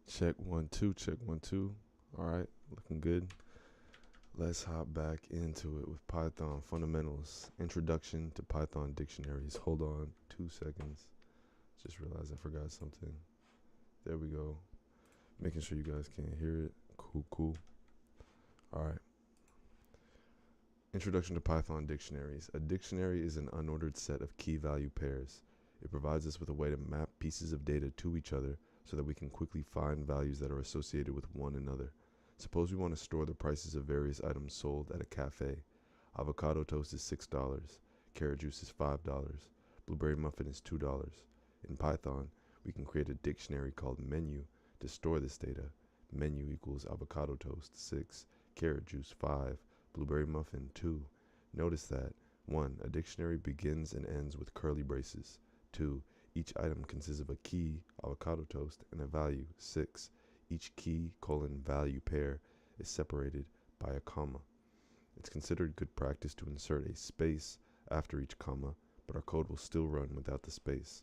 Check 1 2, check 1 2. All right, looking good. Let's hop back into it with Python fundamentals. Introduction to Python dictionaries. Hold on 2 seconds. Just realized I forgot something. There we go. Making sure you guys can't hear it. Cool. All right. Introduction to Python dictionaries. A dictionary is an unordered set of key value pairs. It provides us with a way to map pieces of data to each other so that we can quickly find values that are associated with one another. Suppose we want to store the prices of various items sold at a cafe. Avocado toast is $6, carrot juice is $5, blueberry muffin is $2. In Python, we can create a dictionary called menu to store this data. Menu equals avocado toast 6, carrot juice 5, blueberry muffin 2. Notice that 1. A dictionary begins and ends with curly braces. 2. Each item consists of a key, avocado toast, and a value, 6. Each key, value pair is separated by a comma. It's considered good practice to insert a space after each comma, but our code will still run without the space.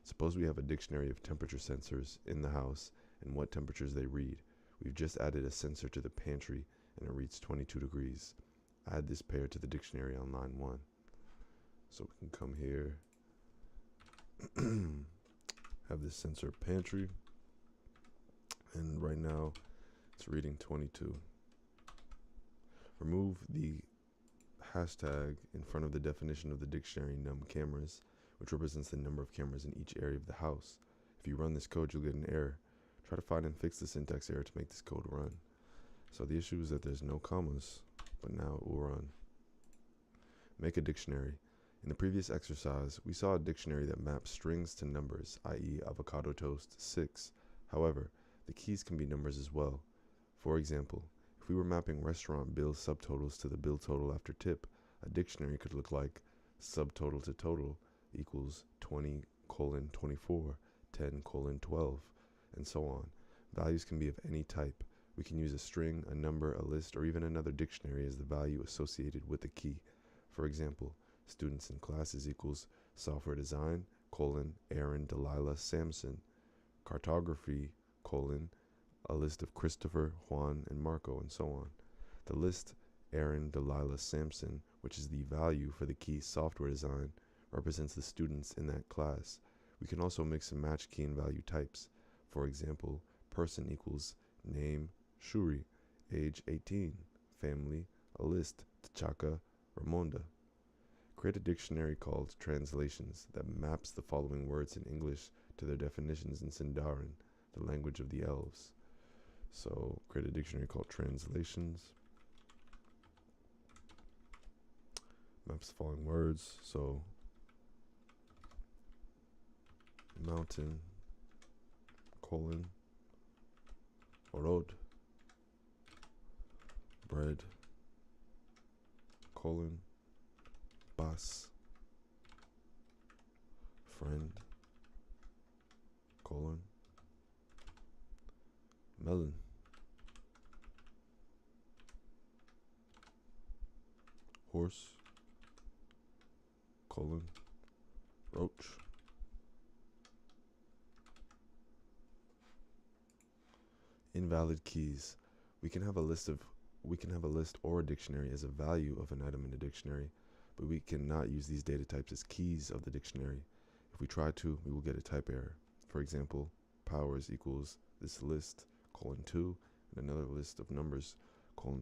Suppose we have a dictionary of temperature sensors in the house and what temperatures they read. We've just added a sensor to the pantry and it reads 22 degrees. Add this pair to the dictionary on line 1. So we can come here, have this sensor pantry, and right now it's reading 22. Remove the hashtag in front of the definition of the dictionary num cameras, which represents the number of cameras in each area of the house. If you run this code, you'll get an error. Try to find and fix the syntax error to make this code run. So the issue is that there's no commas, but now it will run. Make a dictionary. In the previous exercise, we saw a dictionary that maps strings to numbers, i.e. avocado toast 6. However, the keys can be numbers as well. For example, if we were mapping restaurant bill subtotals to the bill total after tip, a dictionary could look like subtotal to total equals 20:24, 10:12, and so on. Values can be of any type. We can use a string, a number, a list, or even another dictionary as the value associated with the key. For example, students in classes equals software design, Aaron, Delilah, Samson. Cartography, a list of Christopher, Juan, and Marco, and so on. The list Aaron, Delilah, Samson, which is the value for the key software design, represents the students in that class. We can also mix and match key and value types. For example, person equals name, Shuri, age 18, family, a list, T'Chaka, Ramonda. Create a dictionary called Translations that maps the following words in English to their definitions in Sindarin, the language of the elves. So create a dictionary called Translations. Maps the following words. So mountain, road, bread, bus, friend, melon, horse, roach. Invalid keys. We can have a list or a dictionary as a value of an item in a dictionary, but we cannot use these data types as keys of the dictionary. If we try to, we will get a type error. For example, powers equals this list, 2, and another list of numbers,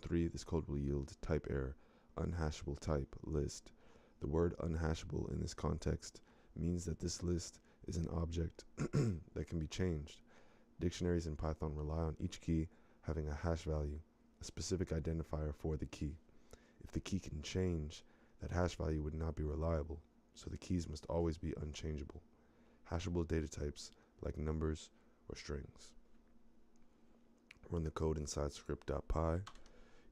3. This code will yield type error, unhashable type, list. The word unhashable in this context means that this list is an object that can be changed. Dictionaries in Python rely on each key having a hash value, a specific identifier for the key. If the key can change, that hash value would not be reliable, so the keys must always be unchangeable. Hashable data types like numbers or strings. Run the code inside script.py.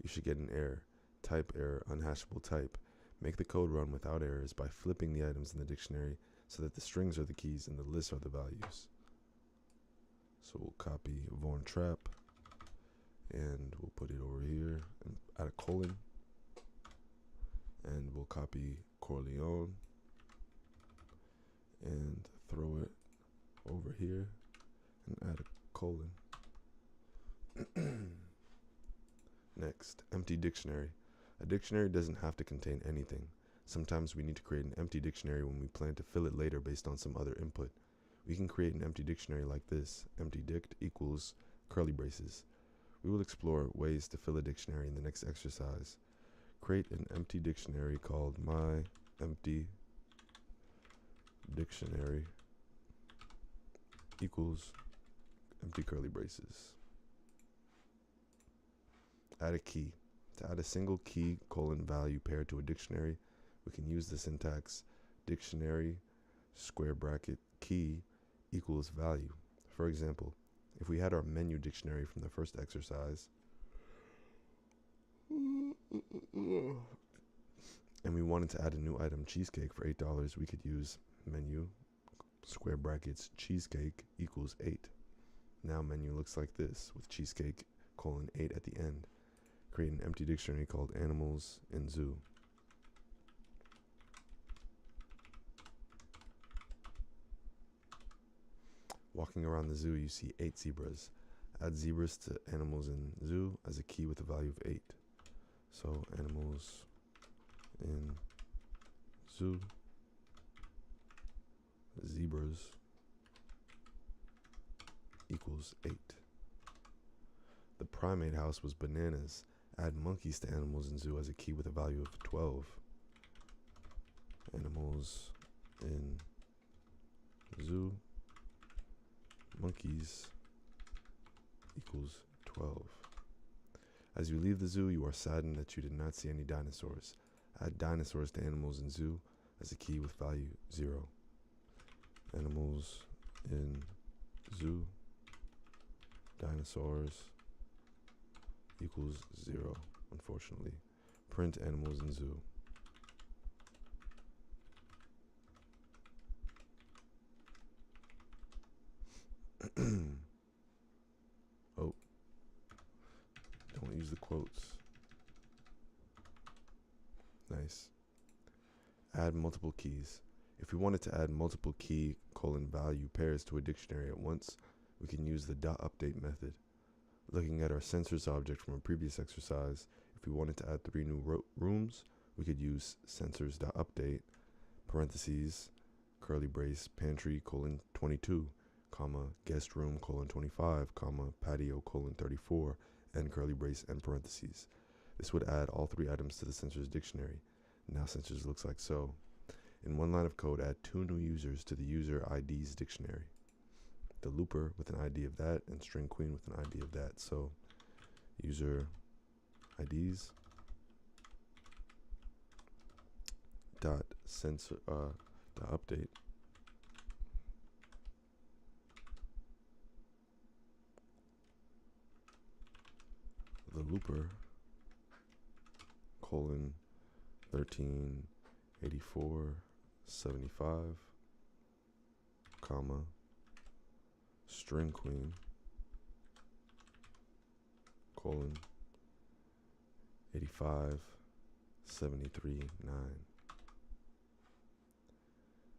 You should get an error. Type error, unhashable type. Make the code run without errors by flipping the items in the dictionary so that the strings are the keys and the lists are the values. So we'll copy Von Trapp and we'll put it over here and add a colon. And we'll copy Corleone and throw it over here and add a colon. Next, empty dictionary. A dictionary doesn't have to contain anything. Sometimes we need to create an empty dictionary when we plan to fill it later based on some other input. We can create an empty dictionary like this, empty dict equals curly braces. We will explore ways to fill a dictionary in the next exercise. Create an empty dictionary called my empty dictionary equals empty curly braces. Add a key. To add a single key colon value paired to a dictionary, we can use the syntax dictionary square bracket key equals value. For example, if we had our menu dictionary from the first exercise and we wanted to add a new item, cheesecake, for $8, we could use menu square brackets cheesecake equals 8. Now menu looks like this with cheesecake colon 8 at the end. Create an empty dictionary called animals in zoo. Walking around the zoo, you see 8 zebras. Add zebras to animals in zoo as a key with a value of 8. So animals in zoo, zebras equals 8. The primate house was bananas. Add monkeys to animals in zoo as a key with a value of 12. Animals in zoo, monkeys equals 12. As you leave the zoo, you are saddened that you did not see any dinosaurs. Add dinosaurs to animals in zoo as a key with value 0. Animals in zoo, dinosaurs equals 0, unfortunately. Print animals in zoo. Oh, don't use the quotes. Nice. Add multiple keys. If we wanted to add multiple key colon value pairs to a dictionary at once, we can use the .update method. Looking at our sensors object from a previous exercise, if we wanted to add 3 new rooms, we could use sensors.update, parentheses, curly brace, pantry, colon 22, comma, guest room, colon 25, comma, patio, colon 34, and curly brace and parentheses. This would add all 3 items to the sensors dictionary. Now sensors looks like so. In one line of code, add 2 new users to the user IDs dictionary. The looper with an ID of that and string queen with an ID of that. So user IDs dot sensor dot update the looper colon 138475 comma string queen colon 85739.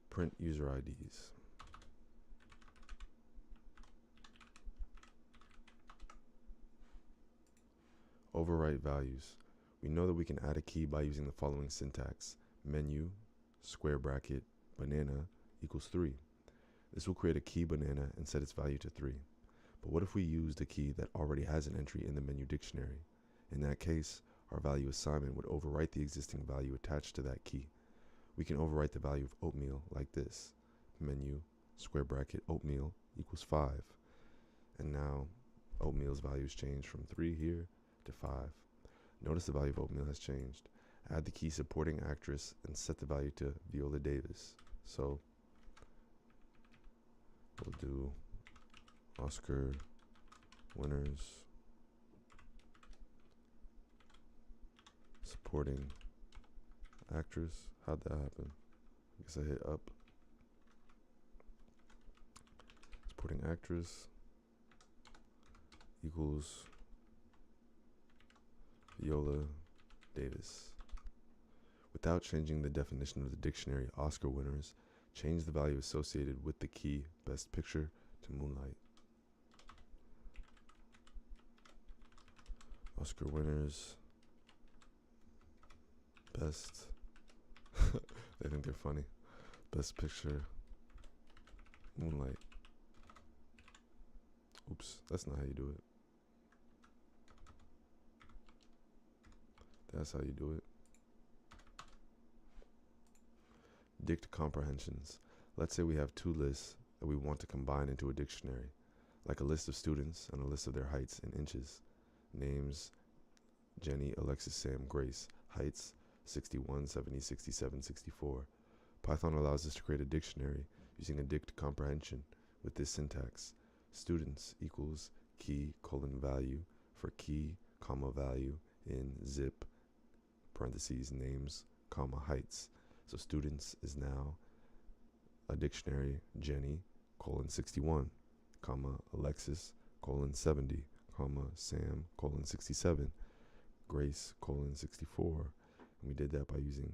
Print user IDs. Overwrite values. We know that we can add a key by using the following syntax: menu square bracket banana equals 3. This will create a key banana and set its value to 3. But what if we used a key that already has an entry in the menu dictionary? In that case, our value assignment would overwrite the existing value attached to that key. We can overwrite the value of oatmeal like this: menu square bracket oatmeal equals 5. And now oatmeal's value has changed from 3 here to 5. Notice the value of oatmeal has changed. Add the key supporting actress and set the value to Viola Davis. So we'll do Oscar winners supporting actress. How'd that happen? I guess I hit up. Supporting actress equals Viola Davis. Without changing the definition of the dictionary Oscar winners, change the value associated with the key Best Picture to Moonlight. Oscar winners. Best. They think they're funny. Best picture. Moonlight. Oops, that's not how you do it. That's how you do it. Dict comprehensions. Let's say we have two lists that we want to combine into a dictionary, like a list of students and a list of their heights in inches. Names: Jenny, Alexis, Sam, Grace. Heights: 61, 70, 67, 64. Python allows us to create a dictionary using a dict comprehension with this syntax: students equals key colon value for key comma value in zip parentheses names comma heights. So students is now a dictionary Jenny colon 61 comma Alexis colon 70 comma Sam colon 67 Grace colon 64. And we did that by using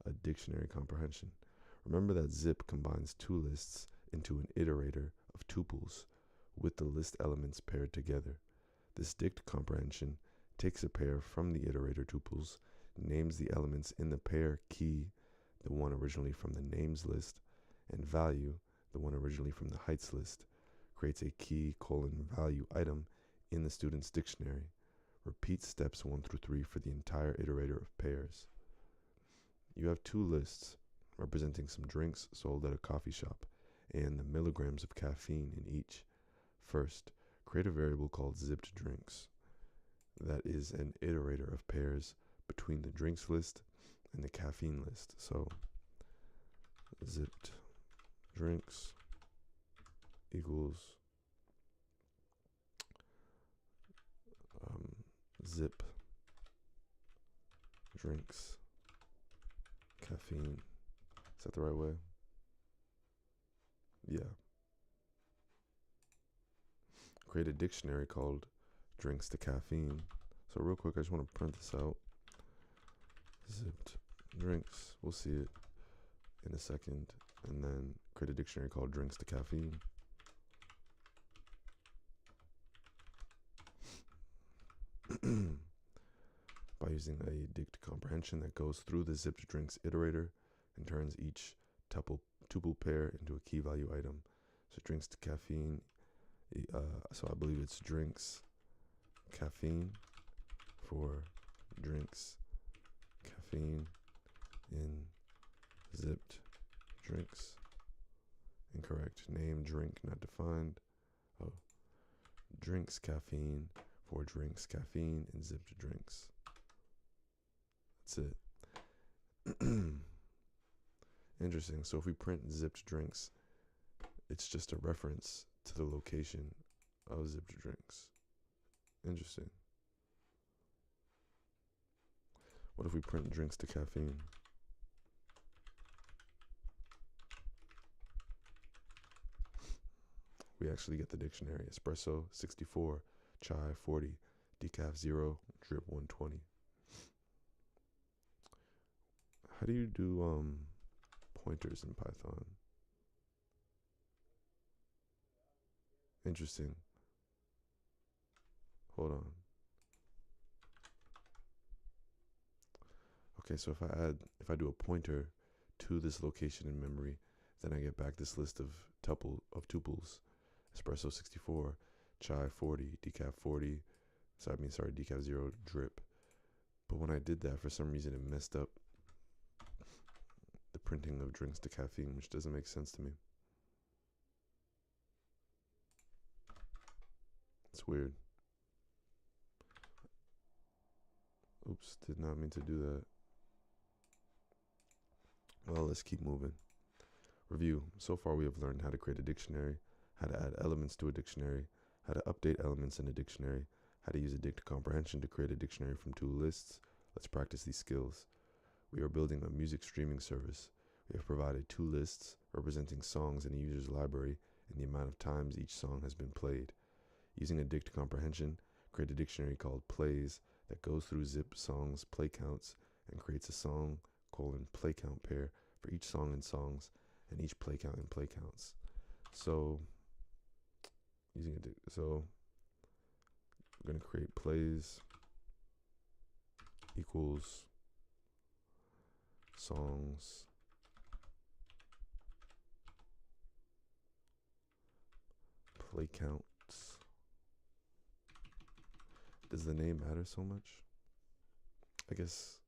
a dictionary comprehension. Remember that zip combines two lists into an iterator of tuples with the list elements paired together. This dict comprehension takes a pair from the iterator tuples, names the elements in the pair key, the one originally from the names list, and value, the one originally from the heights list, creates a key colon value item in the student's dictionary. Repeat steps 1 through 3 for the entire iterator of pairs. You have two lists representing some drinks sold at a coffee shop and the milligrams of caffeine in each. First, create a variable called zipped drinks. That is an iterator of pairs between the drinks list and the caffeine list. So zipped drinks equals zip drinks caffeine. Is that the right way? Yeah. Create a dictionary called drinks to caffeine. So real quick, I just want to print this out. Zipped drinks. We'll see it in a second. And then create a dictionary called drinks to caffeine. By using a dict comprehension that goes through the zipped drinks iterator and turns each tuple pair into a key value item. So drinks to caffeine. So I believe it's drinks caffeine for drinks caffeine in zipped drinks. Incorrect. Name drink not defined. Oh, drinks caffeine for drinks caffeine in zipped drinks. That's it. Interesting. So if we print zipped drinks, it's just a reference to the location of zipped drinks. Interesting. What if we print drinks to caffeine? We actually get the dictionary: espresso 64, chai 40, decaf 0, drip 120. How do you do pointers in Python? Interesting. Hold on. Okay, so if I do a pointer to this location in memory, then I get back this list of tuples: espresso 64, chai 40, decaf 40. Decaf 0, drip. But when I did that, for some reason, it messed up the printing of drinks to caffeine, which doesn't make sense to me. It's weird. Oops, did not mean to do that. Well, let's keep moving. Review. So far we have learned how to create a dictionary, how to add elements to a dictionary, how to update elements in a dictionary, how to use a dict comprehension to create a dictionary from two lists. Let's practice these skills. We are building a music streaming service. We have provided two lists representing songs in a user's library and the amount of times each song has been played. Using a dict comprehension, create a dictionary called plays that goes through zip songs play counts and creates a song play count pair for each song in songs and each play count in play counts. So we're going to create plays equals songs play counts. Does the name matter so much? I guess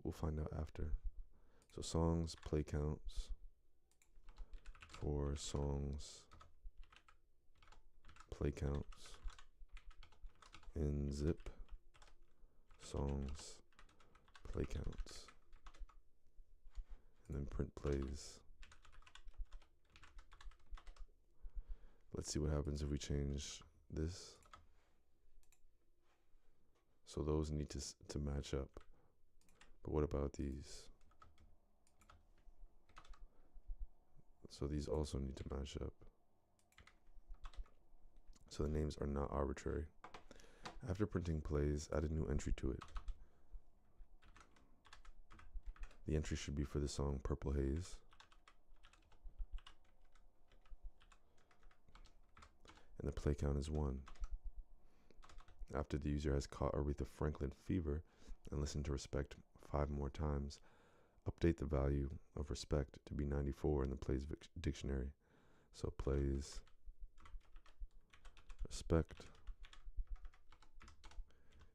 we'll find out after. So songs play counts for songs play counts in zip songs play counts, and then print plays. Let's see what happens if we change this. So those need to match up. But what about these? So these also need to match up. So the names are not arbitrary. After printing plays, add a new entry to it. The entry should be for the song Purple Haze. And the play count is 1. After the user has caught Aretha Franklin fever and listened to Respect 5 more times, update the value of Respect to be 94 in the plays dictionary. So plays Respect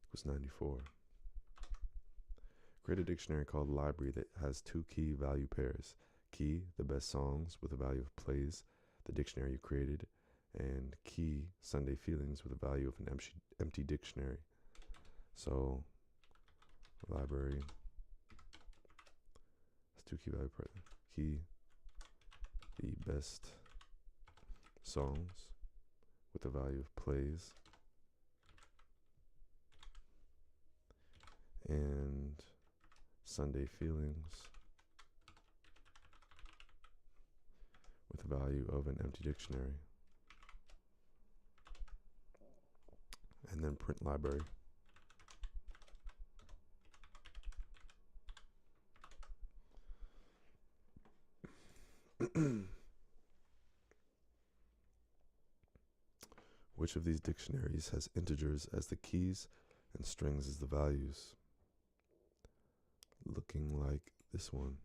equals 94. Create a dictionary called library that has 2 key value pairs. Key, the best songs with a value of plays, the dictionary you created, and key, Sunday feelings, with a value of an empty dictionary. So library has 2 key value pairs. Key, the best songs with a value of plays, and Sunday feelings with a value of an empty dictionary. And then print library. Which of these dictionaries has integers as the keys and strings as the values? Looking like this one.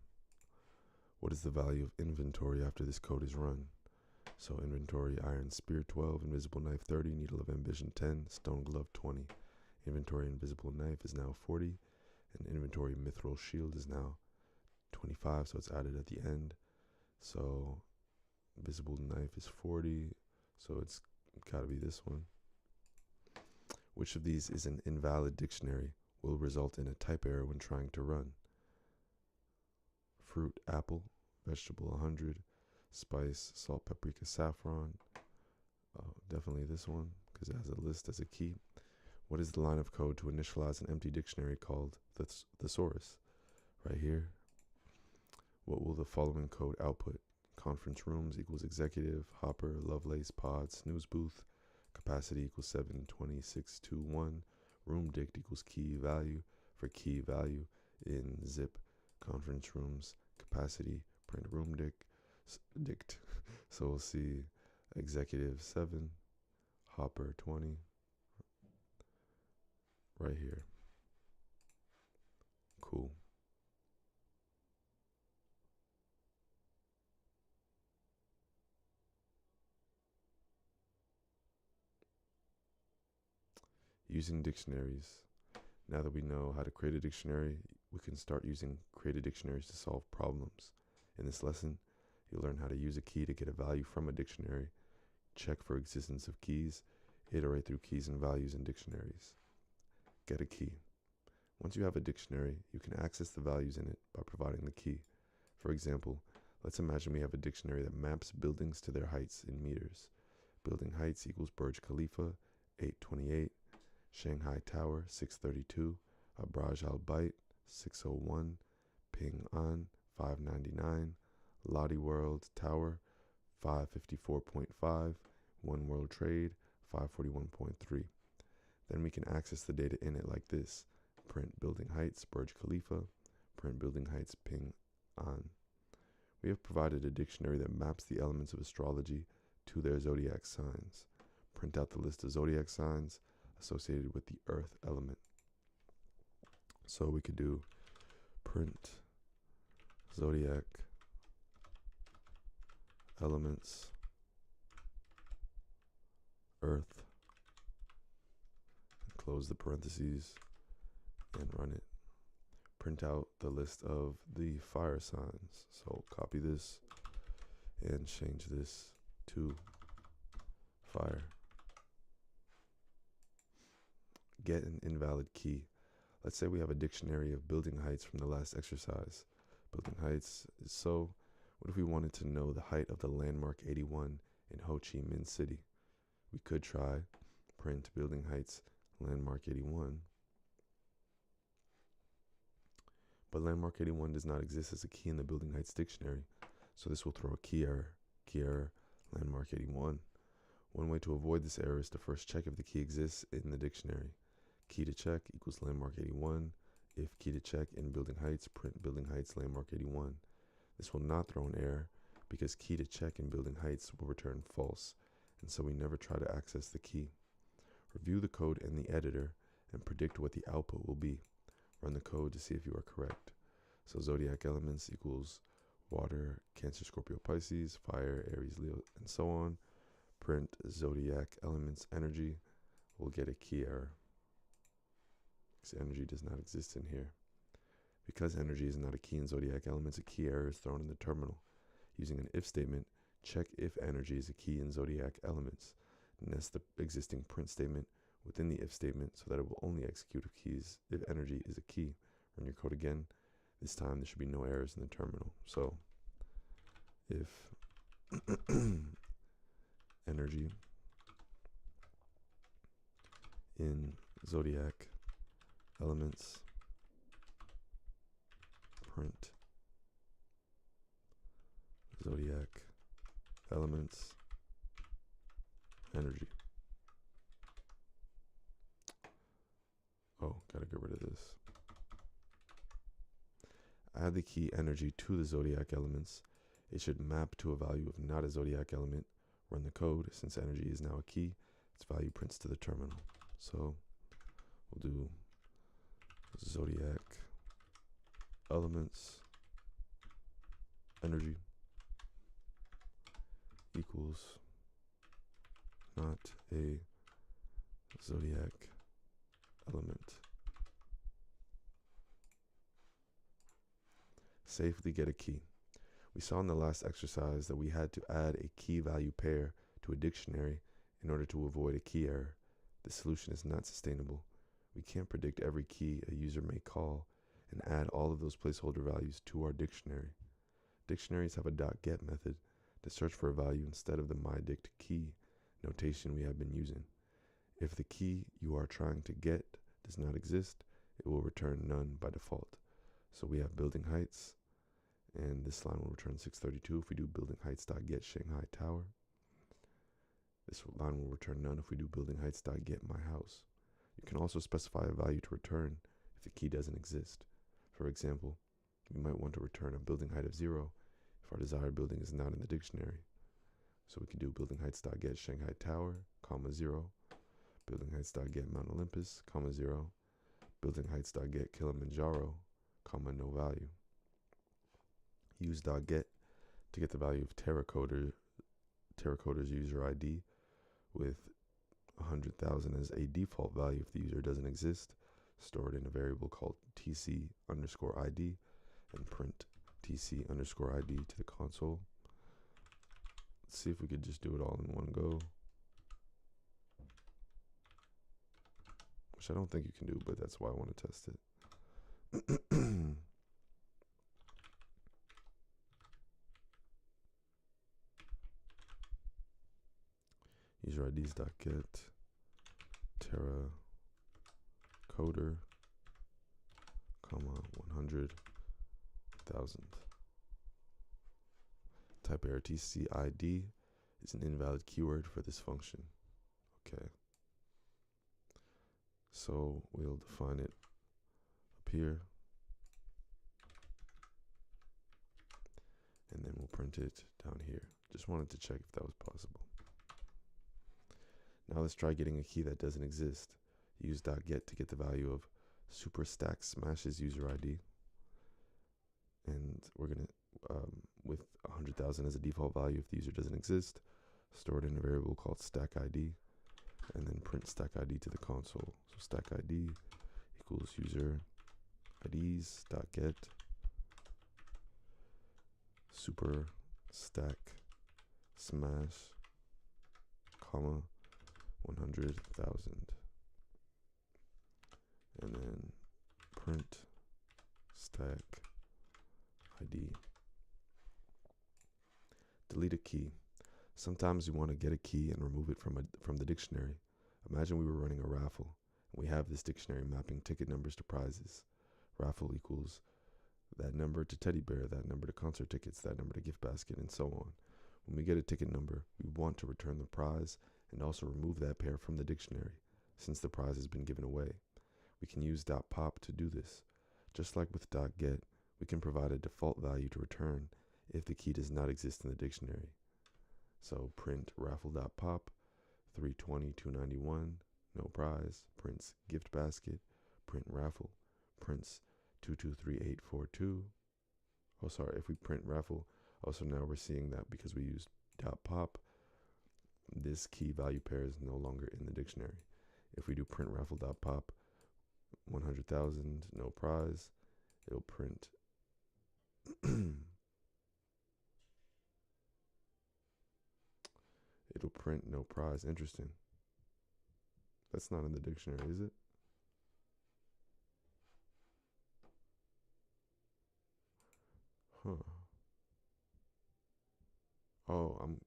What is the value of inventory after this code is run? So inventory, iron spear 12, invisible knife 30, needle of ambition 10, stone glove 20. Inventory invisible knife is now 40, and inventory mithril shield is now 25, so it's added at the end. So invisible knife is 40, so it's gotta be this one. Which of these is an invalid dictionary? Will result in a type error when trying to run. Fruit, apple, vegetable 100, spice, salt, paprika, saffron. Definitely this one, because it has a list as a key. What is the line of code to initialize an empty dictionary called the thesaurus? Right here. What will the following code output? Conference rooms equals executive, hopper, Lovelace, pod, snooze booth, capacity equals 72621, room dict equals key value for key value in zip, conference rooms, capacity, print room dict. So we'll see executive 7, hopper 20, right here. Cool. Using dictionaries. Now that we know how to create a dictionary, we can start using created dictionaries to solve problems. In this lesson, you'll learn how to use a key to get a value from a dictionary, check for existence of keys, iterate through keys and values in dictionaries. Get a key. Once you have a dictionary, you can access the values in it by providing the key. For example, let's imagine we have a dictionary that maps buildings to their heights in meters. Building heights equals Burj Khalifa, 828, Shanghai Tower, 632, Abraj Al Bait, 601, Ping An, 599, Lottie World Tower, 554.5, One World Trade, 541.3. Then we can access the data in it like this. Print building heights, Burj Khalifa, print building heights, Ping An. We have provided a dictionary that maps the elements of astrology to their zodiac signs. Print out the list of zodiac signs associated with the earth element. So we could do print zodiac elements earth, and close the parentheses and run it. Print out the list of the fire signs. So copy this and change this to fire. Get an invalid key. Let's say we have a dictionary of building heights from the last exercise. Building heights is so. What if we wanted to know the height of the landmark 81 in Ho Chi Minh City? We could try print building heights landmark 81. But landmark 81 does not exist as a key in the building heights dictionary. So this will throw a key error. Key error, landmark 81. One way to avoid this error is to first check if the key exists in the dictionary. Key to check equals landmark 81. If key to check in building heights, print building heights landmark 81. This will not throw an error because key to check in building heights will return false, and so we never try to access the key. Review the code in the editor and predict what the output will be. Run the code to see if you are correct. So zodiac elements equals water, Cancer, Scorpio, Pisces, fire, Aries, Leo, and so on. Print zodiac elements energy. We'll get a key error. Because energy does not exist in here. Because energy is not a key in zodiac elements, a key error is thrown in the terminal. Using an if statement, check if energy is a key in zodiac elements. Nest the existing print statement within the if statement so that it will only execute if energy is a key. Run your code again. This time there should be no errors in the terminal. So if energy in zodiac elements print zodiac elements energy. Oh, gotta get rid of this. Add the key energy to the zodiac elements. It should map to a value of not a zodiac element. Run the code. Since energy is now a key, its value prints to the terminal. So we'll do zodiac elements energy equals not a zodiac element. Safely get a key. We saw in the last exercise that we had to add a key value pair to a dictionary in order to avoid a key error. The solution is not sustainable. We can't predict every key a user may call and add all of those placeholder values to our dictionary. Dictionaries have a .get method to search for a value instead of the myDictKey notation we have been using. If the key you are trying to get does not exist, it will return none by default. So we have building heights, and this line will return 632 if we do building heights.get Shanghai Tower. This line will return none if we do building heights.get my house. You can also specify a value to return if the key doesn't exist. For example, we might want to return a building height of 0 if our desired building is not in the dictionary. So we can do building heights.get Shanghai Tower, comma 0, building heights.get Mount Olympus, comma 0, building heights.get Kilimanjaro, comma no value. Use .get to get the value of Terracoder's user ID with 100,000 as a default value if the user doesn't exist, stored in a variable called tc_id, and print tc_id to the console. Let's see if we could just do it all in one go. Which I don't think you can do, but that's why I want to test it. User IDs.get Terracoder, comma 100,000. Type error tcid is an invalid keyword for this function. Okay. So we'll define it up here. And then we'll print it down here. Just wanted to check if that was possible. Now let's try getting a key that doesn't exist. Use .get to get the value of Superstack smashes user ID, and we're gonna with 100,000 as a default value if the user doesn't exist, store it in a variable called stack ID, and then print stack ID to the console. So stack ID equals user IDs dot get super stack smash comma 100,000, and then print stack ID. Delete a key. Sometimes you want to get a key and remove it from the dictionary. Imagine we were running a raffle, and we have this dictionary mapping ticket numbers to prizes. Raffle equals that number to teddy bear, that number to concert tickets, that number to gift basket, and so on. When we get a ticket number, we want to return the prize and also remove that pair from the dictionary, since the prize has been given away. We can use .pop to do this. Just like with .get, we can provide a default value to return if the key does not exist in the dictionary. So print raffle.pop 320,291, no prize, prints gift basket, print raffle, prints 223842. Oh, sorry, if we print raffle, also now we're seeing that because we used .pop, this key value pair is no longer in the dictionary. If we do print raffle.pop 100,000, no prize, it'll print it'll print no prize. Interesting. That's not in the dictionary, is it? Huh. Oh, I'm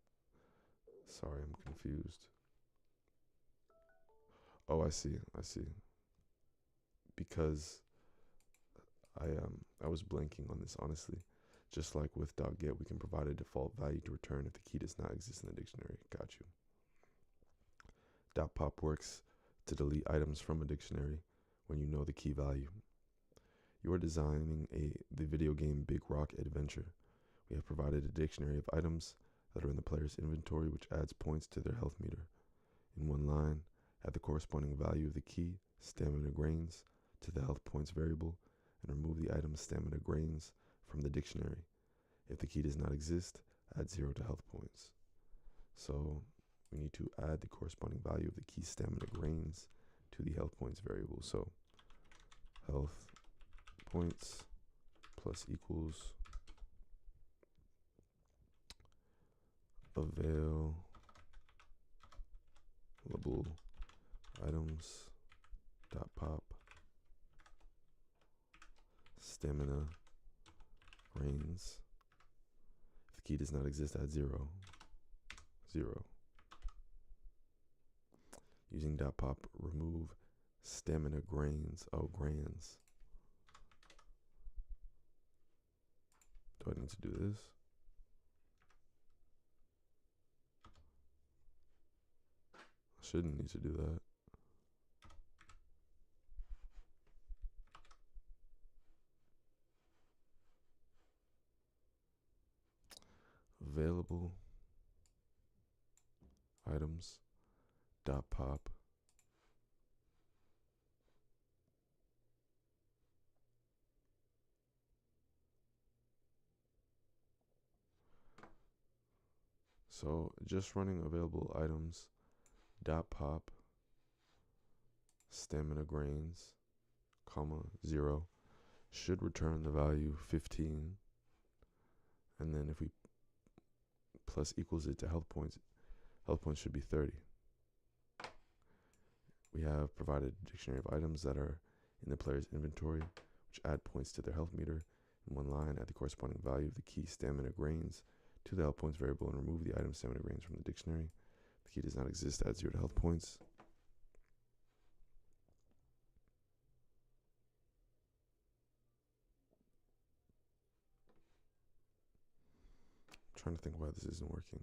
sorry, I'm confused. Oh, I see. Because I was blanking on this, honestly. Just like with .get, we can provide a default value to return if the key does not exist in the dictionary. Got you. .pop works to delete items from a dictionary when you know the key value. You are designing the video game Big Rock Adventure. We have provided a dictionary of items that are in the player's inventory, which adds points to their health meter. In one line, add the corresponding value of the key, stamina grains, to the health points variable, and remove the item stamina grains from the dictionary. If the key does not exist, add 0 to health points. So we need to add the corresponding value of the key stamina grains to the health points variable. So health points plus equals available items dot pop stamina grains. If the key does not exist, add 0. Using .pop, remove stamina grains. Oh, grains. Do I need to do this? I shouldn't need to do that. Available items .pop so just running available items .pop stamina grains comma 0 should return the value 15, and then if we plus equals it to health points should be 30. We have provided a dictionary of items that are in the player's inventory, which add points to their health meter. In one line, add the corresponding value of the key stamina grains to the health points variable and remove the item stamina grains from the dictionary. If the key does not exist, add 0 to health points. I'm trying to think why this isn't working.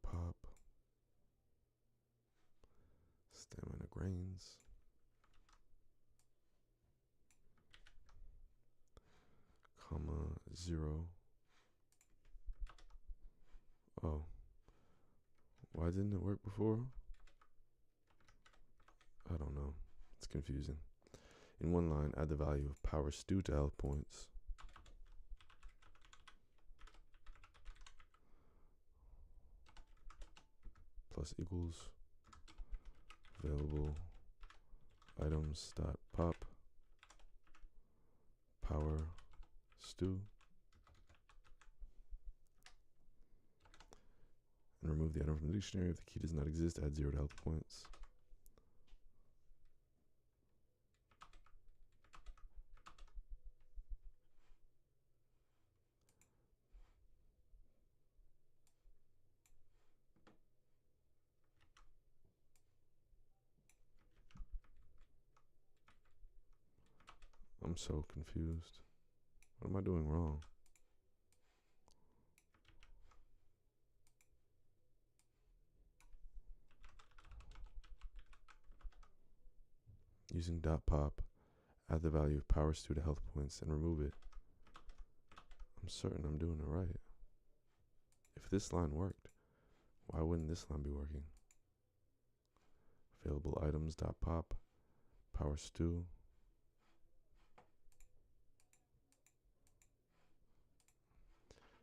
.pop stamina grains comma 0. Oh, Why didn't it work before? I don't know. It's confusing. In one line, add the value of power stew to health points. Plus equals available items dot pop power stew, and remove the item from the dictionary. If the key does not exist, add 0 to health points. I'm so confused. What am I doing wrong? Using dot pop, add the value of power stew to health points and remove it. I'm certain I'm doing it right. If this line worked, why wouldn't this line be working? Available items dot pop power stew.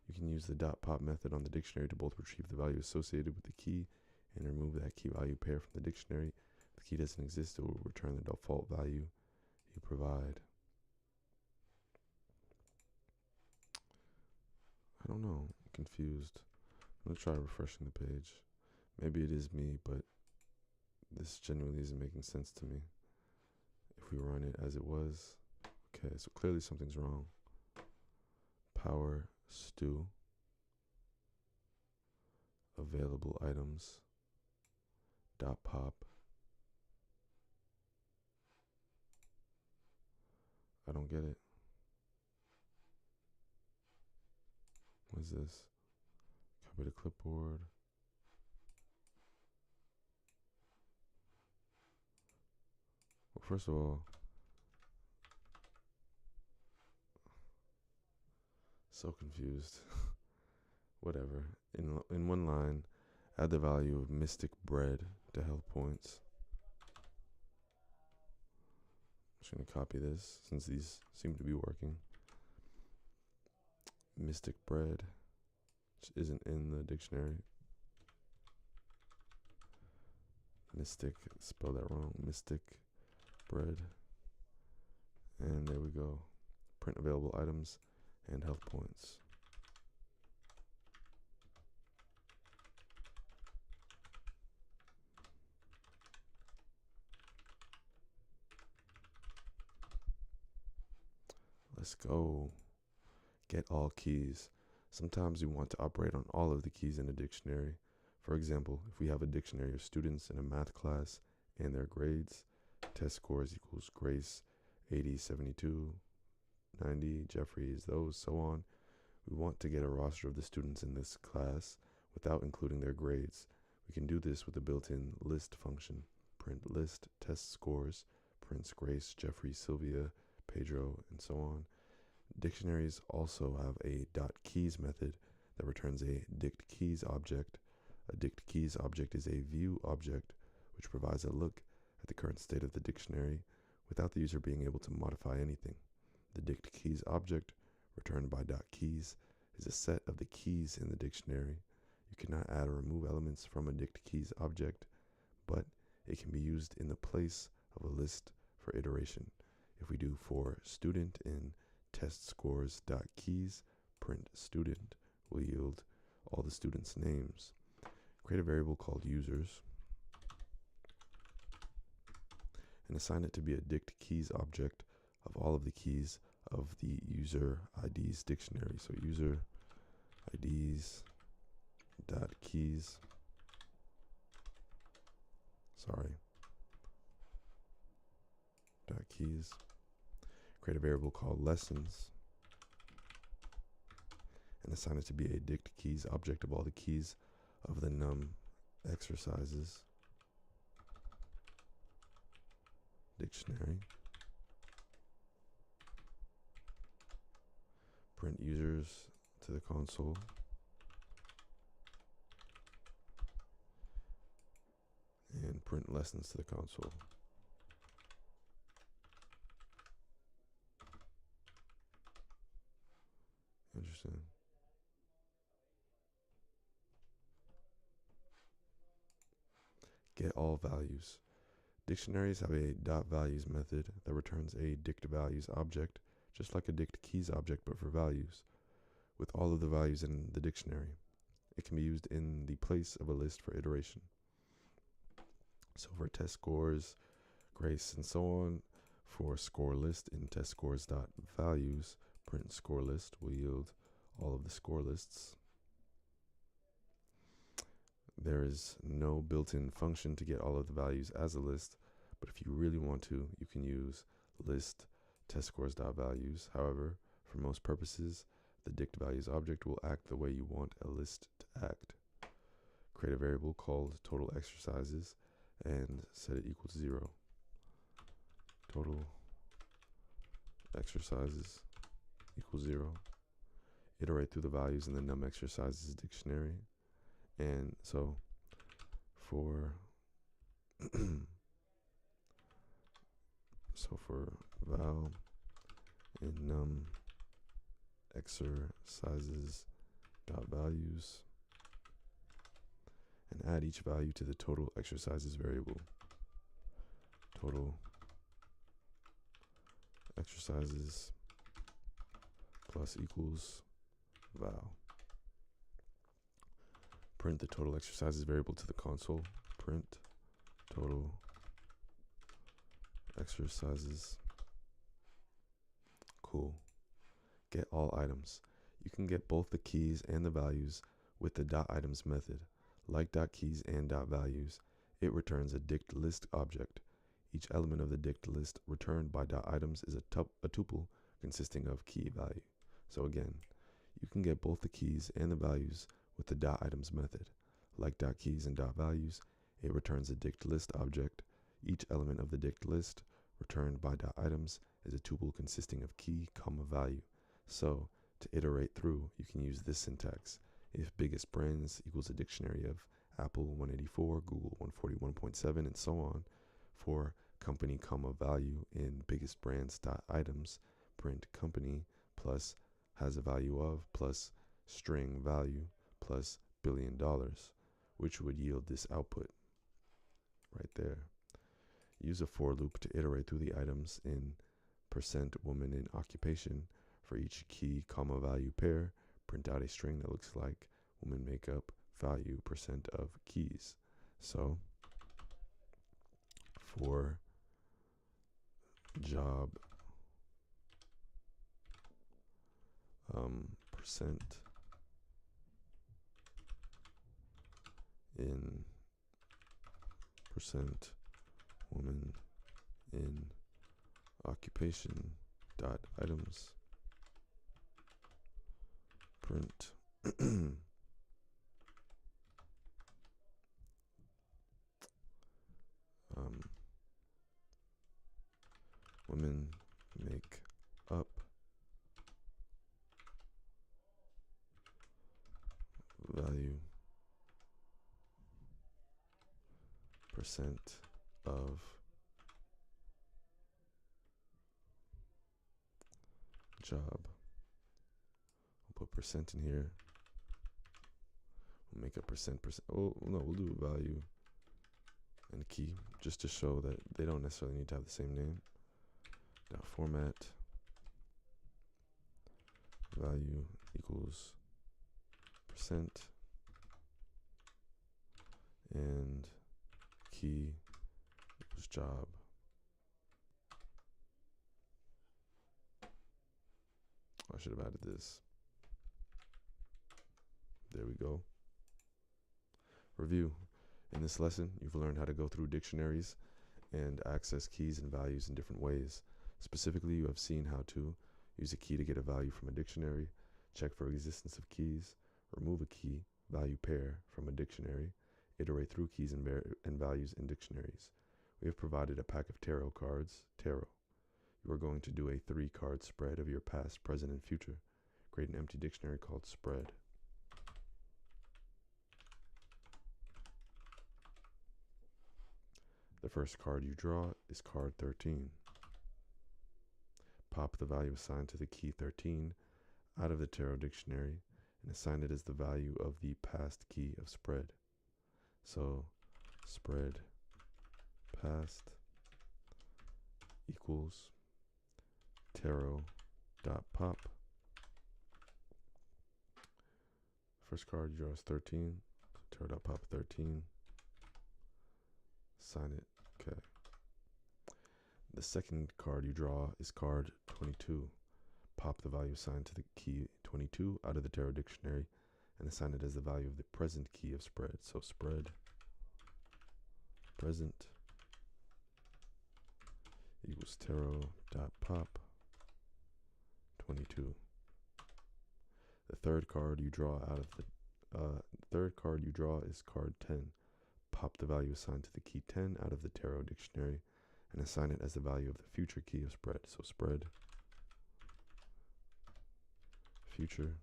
You can use the dot pop method on the dictionary to both retrieve the value associated with the key and remove that key value pair from the dictionary. If the key doesn't exist, it will return the default value you provide. I don't know. I'm confused. I'm going to try refreshing the page. Maybe it is me, but this genuinely isn't making sense to me. If we run it as it was. Okay, so clearly something's wrong. Power stew. Available items. Dot pop. I don't get it. What is this? Copy to clipboard. Well, first of all, so confused. Whatever. In one line, add the value of mystic bread to health points. I'm just going to copy this since these seem to be working. Mystic bread, which isn't in the dictionary. Mystic, spell that wrong. Mystic bread. And there we go. Print available items and health points. Let's go. Get all keys. Sometimes we want to operate on all of the keys in a dictionary. For example, if we have a dictionary of students in a math class and their grades, test scores equals Grace 80, 72, 90, Jeffries, those, so on. We want to get a roster of the students in this class without including their grades. We can do this with a built-in list function. Print list test scores, prints Grace, Jeffrey, Sylvia, Pedro, and so on. Dictionaries also have a .keys method that returns a dict keys object. A dict keys object is a view object which provides a look at the current state of the dictionary without the user being able to modify anything. The dict keys object, returned by .keys, is a set of the keys in the dictionary. You cannot add or remove elements from a dict keys object, but it can be used in the place of a list for iteration. If we do for student in test scores.keys, print student will yield all the students' names. Create a variable called users and assign it to be a dict keys object of all of the keys of the user IDs dictionary. So user IDs dot keys. Dot keys. Create a variable called lessons and assign it to be a dict keys object of all the keys of the num exercises dictionary. Print users to the console. and print lessons to the console. Interesting. Get all values. Dictionaries have a .values method that returns a dict_values object, just like a dict_keys object, but for values, with all of the values in the dictionary. It can be used in the place of a list for iteration. So for test scores, grace, and so on, for score list in test scores.values, print score list will yield all of the score lists. There is no built-in function to get all of the values as a list, but if you really want to, you can use list test scores.values. However, for most purposes, the dict_values object will act the way you want a list to act. Create a variable called total exercises and set it equal to 0. Total exercises equals 0. Iterate through the values in the num exercises dictionary. And so for val in num exercises dot values, and add each value to the total exercises variable. Total exercises plus equals val. Print the total exercises variable to the console. Print total exercises. Cool. Get all items. You can get both the keys and the values with the .items method. Like .keys and .values, it returns a dict list object. Each element of the dict list returned by .items is a tuple consisting of key value. So again, you can get both the keys and the values with the .items method. Like .keys and .values, it returns a dict list object. Each element of the dict list returned by .items is a tuple consisting of key, comma, value. So to iterate through, you can use this syntax. If biggest brands equals a dictionary of Apple 184, Google 141.7, and so on, for company, comma, value in biggest brands .items, print company plus has a value of plus string value plus $1 billion, which would yield this output right there. Use a for loop to iterate through the items in %woman in occupation. For each key, comma, value pair, print out a string that looks like woman makeup value % of keys. So for job percent in percent woman in occupation dot items print women make up value % of job. I'll put % in here. We'll make a %. Oh no, we'll do value and key just to show that they don't necessarily need to have the same name. Dot format value equals % and key equals job. I should have added this. There we go. Review. In this lesson, you've learned how to go through dictionaries and access keys and values in different ways. Specifically, you have seen how to use a key to get a value from a dictionary, check for existence of keys, remove a key value pair from a dictionary, iterate through keys and values in dictionaries. We have provided a pack of tarot cards, tarot. You are going to do a 3-card spread of your past, present, and future. Create an empty dictionary called spread. The first card you draw is card 13. Pop the value assigned to the key 13 out of the tarot dictionary and assign it as the value of the past key of spread. So spread past equals tarot dot pop. First card you draw is 13. So tarot dot pop 13. Sign it. Okay. The second card you draw is card 22. Pop the value assigned to the key 22 out of the tarot dictionary and assign it as the value of the present key of spread. So spread present equals tarot dot pop 22. The third card you draw is card 10. Pop the value assigned to the key 10 out of the tarot dictionary and assign it as the value of the future key of spread. So spread future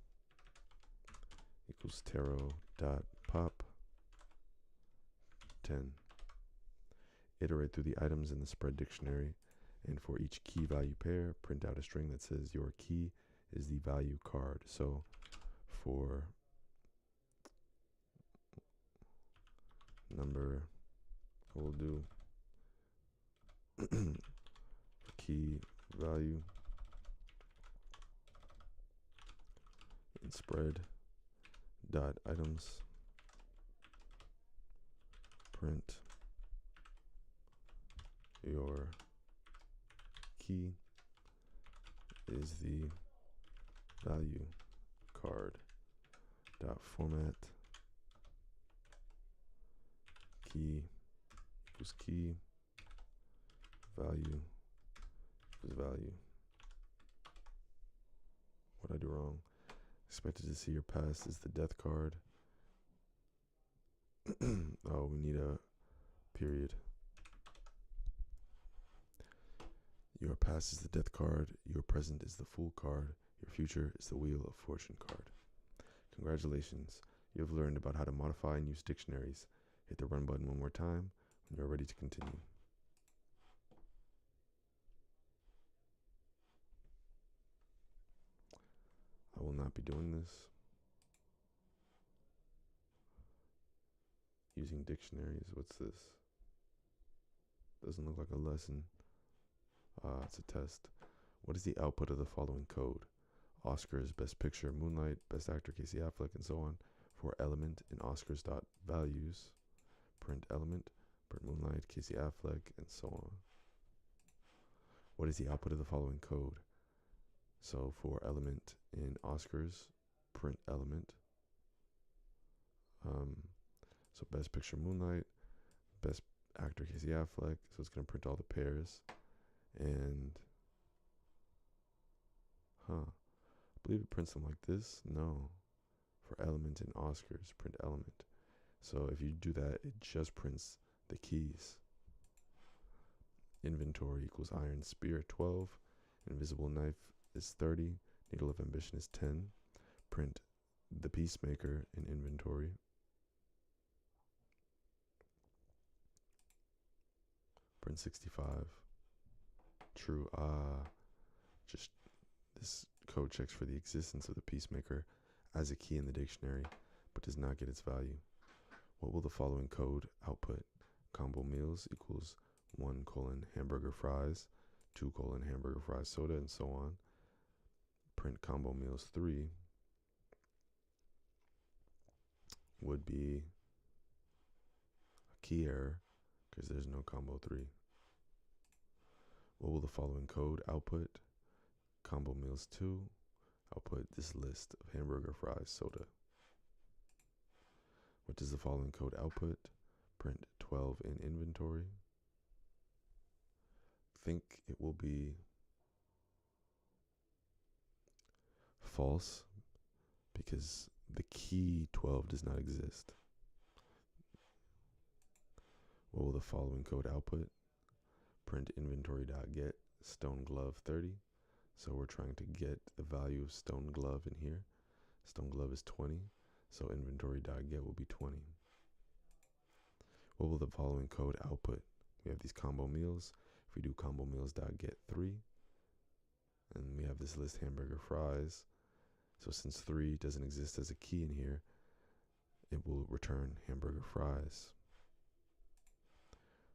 equals tarot dot pop 10. Iterate through the items in the spread dictionary, and for each key value pair, print out a string that says your key is the value card. So for number, we'll do key value in spread dot items, print your key is the value card dot format key equals key value equals value. What I do wrong? Expected to see your past is the death card. Oh, we need a period. Your past is the death card, your present is the fool card, your future is the wheel of fortune card. Congratulations, you have learned about how to modify and use dictionaries. Hit the run button one more time when you're ready to continue. I will not be doing this. Using dictionaries, what's this? Doesn't look like a lesson. It's a test. What is the output of the following code? Oscars, Best Picture, Moonlight, Best Actor, Casey Affleck, and so on. For element in Oscars.values, print element, print Moonlight, Casey Affleck, and so on. What is the output of the following code? So for element in Oscars, print element. So Best Picture, Moonlight, Best Actor, Casey Affleck. So it's going to print all the pairs. And, I believe it prints them like this. No. For element in Oscars, print element. So if you do that, it just prints the keys. Inventory equals iron spear 12. Invisible knife is 30. Needle of ambition is 10. Print the peacemaker in inventory. Print 65. True. Just this code checks for the existence of the peacemaker as a key in the dictionary, but does not get its value. What will the following code output? Combo meals equals 1: hamburger fries, 2: hamburger fries soda, and so on. Print combo meals 3 would be a key error because there's no combo 3. What will the following code output? Combo meals 2 output this list of hamburger fries soda. What does the following code output? Print 12 in inventory. Think it will be false because the key 12 does not exist. What will the following code output? Print inventory.get stone glove 30. So we're trying to get the value of stone glove in here. Stone glove is 20. So inventory.get will be 20. What will the following code output? we have these combo meals. If we do combo meals dot get 3, and we have this list hamburger fries. So since 3 doesn't exist as a key in here, it will return hamburger fries.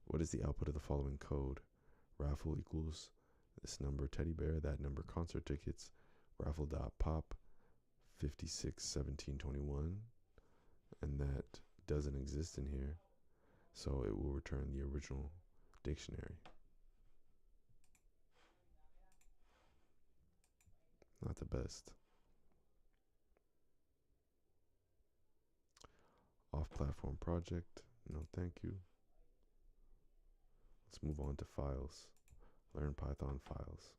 What is the output of the following code? Raffle equals this number teddy bear, that number concert tickets, raffle.pop 561721, and that doesn't exist in here, so it will return the original dictionary. Not the best. Off-platform project, no thank you. Let's move on to files. Learn Python files.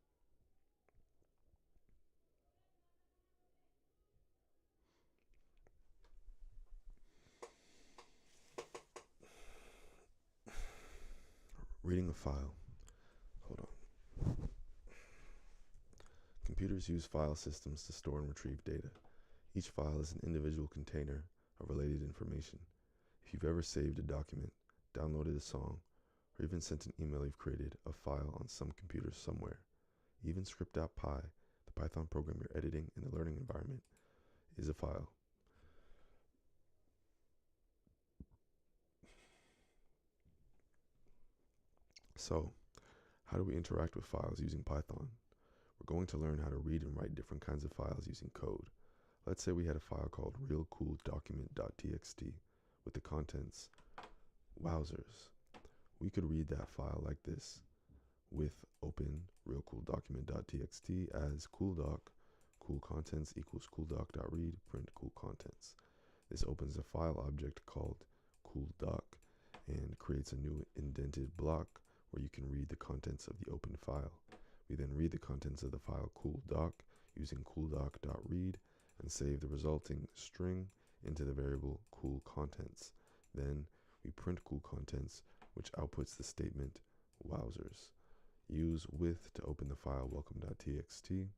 Reading a file. Hold on. Computers use file systems to store and retrieve data. Each file is an individual container of related information. If you've ever saved a document, downloaded a song, or even sent an email, you've created a file on some computer somewhere. Even script.py, the Python program you're editing in the learning environment, is a file. So, how do we interact with files using Python? We're going to learn how to read and write different kinds of files using code. Let's say we had a file called realcooldocument.txt with the contents wowzers. We could read that file like this with open realcooldocument.txt as cooldoc, cool contents equals cooldoc.read, print cool contents. This opens a file object called cooldoc and creates a new indented block where you can read the contents of the open file. We then read the contents of the file cooldoc using cooldoc.read and save the resulting string into the variable cool contents. Then we print cool contents, which outputs the statement wowzers. Use with to open the file welcome.txt.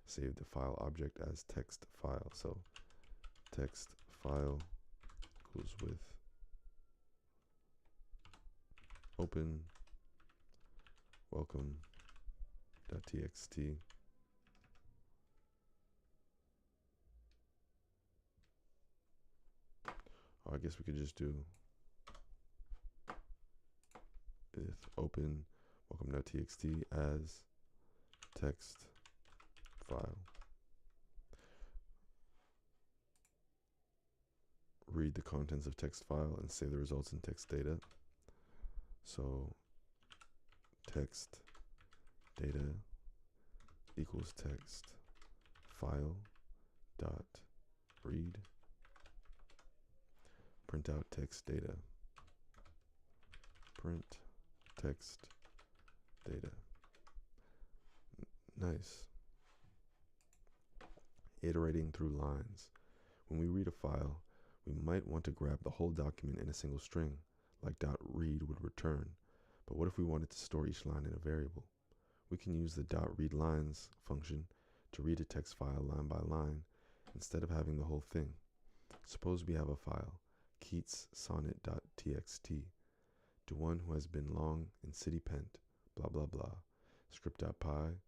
Save the file object as text file. So text file equals with open welcome.txt. Or I guess we could just do if open welcome.txt as text file. Read the contents of text file and save the results in text data. So text data equals text file dot read. Print out text data. Print text data. Nice. Iterating through lines. When we read a file, we might want to grab the whole document in a single string, like .read would return. But what if we wanted to store each line in a variable? We can use the .readLines function to read a text file line by line instead of having the whole thing. Suppose we have a file, keatssonnet.txt, to one who has been long in city pent, blah blah blah, script.py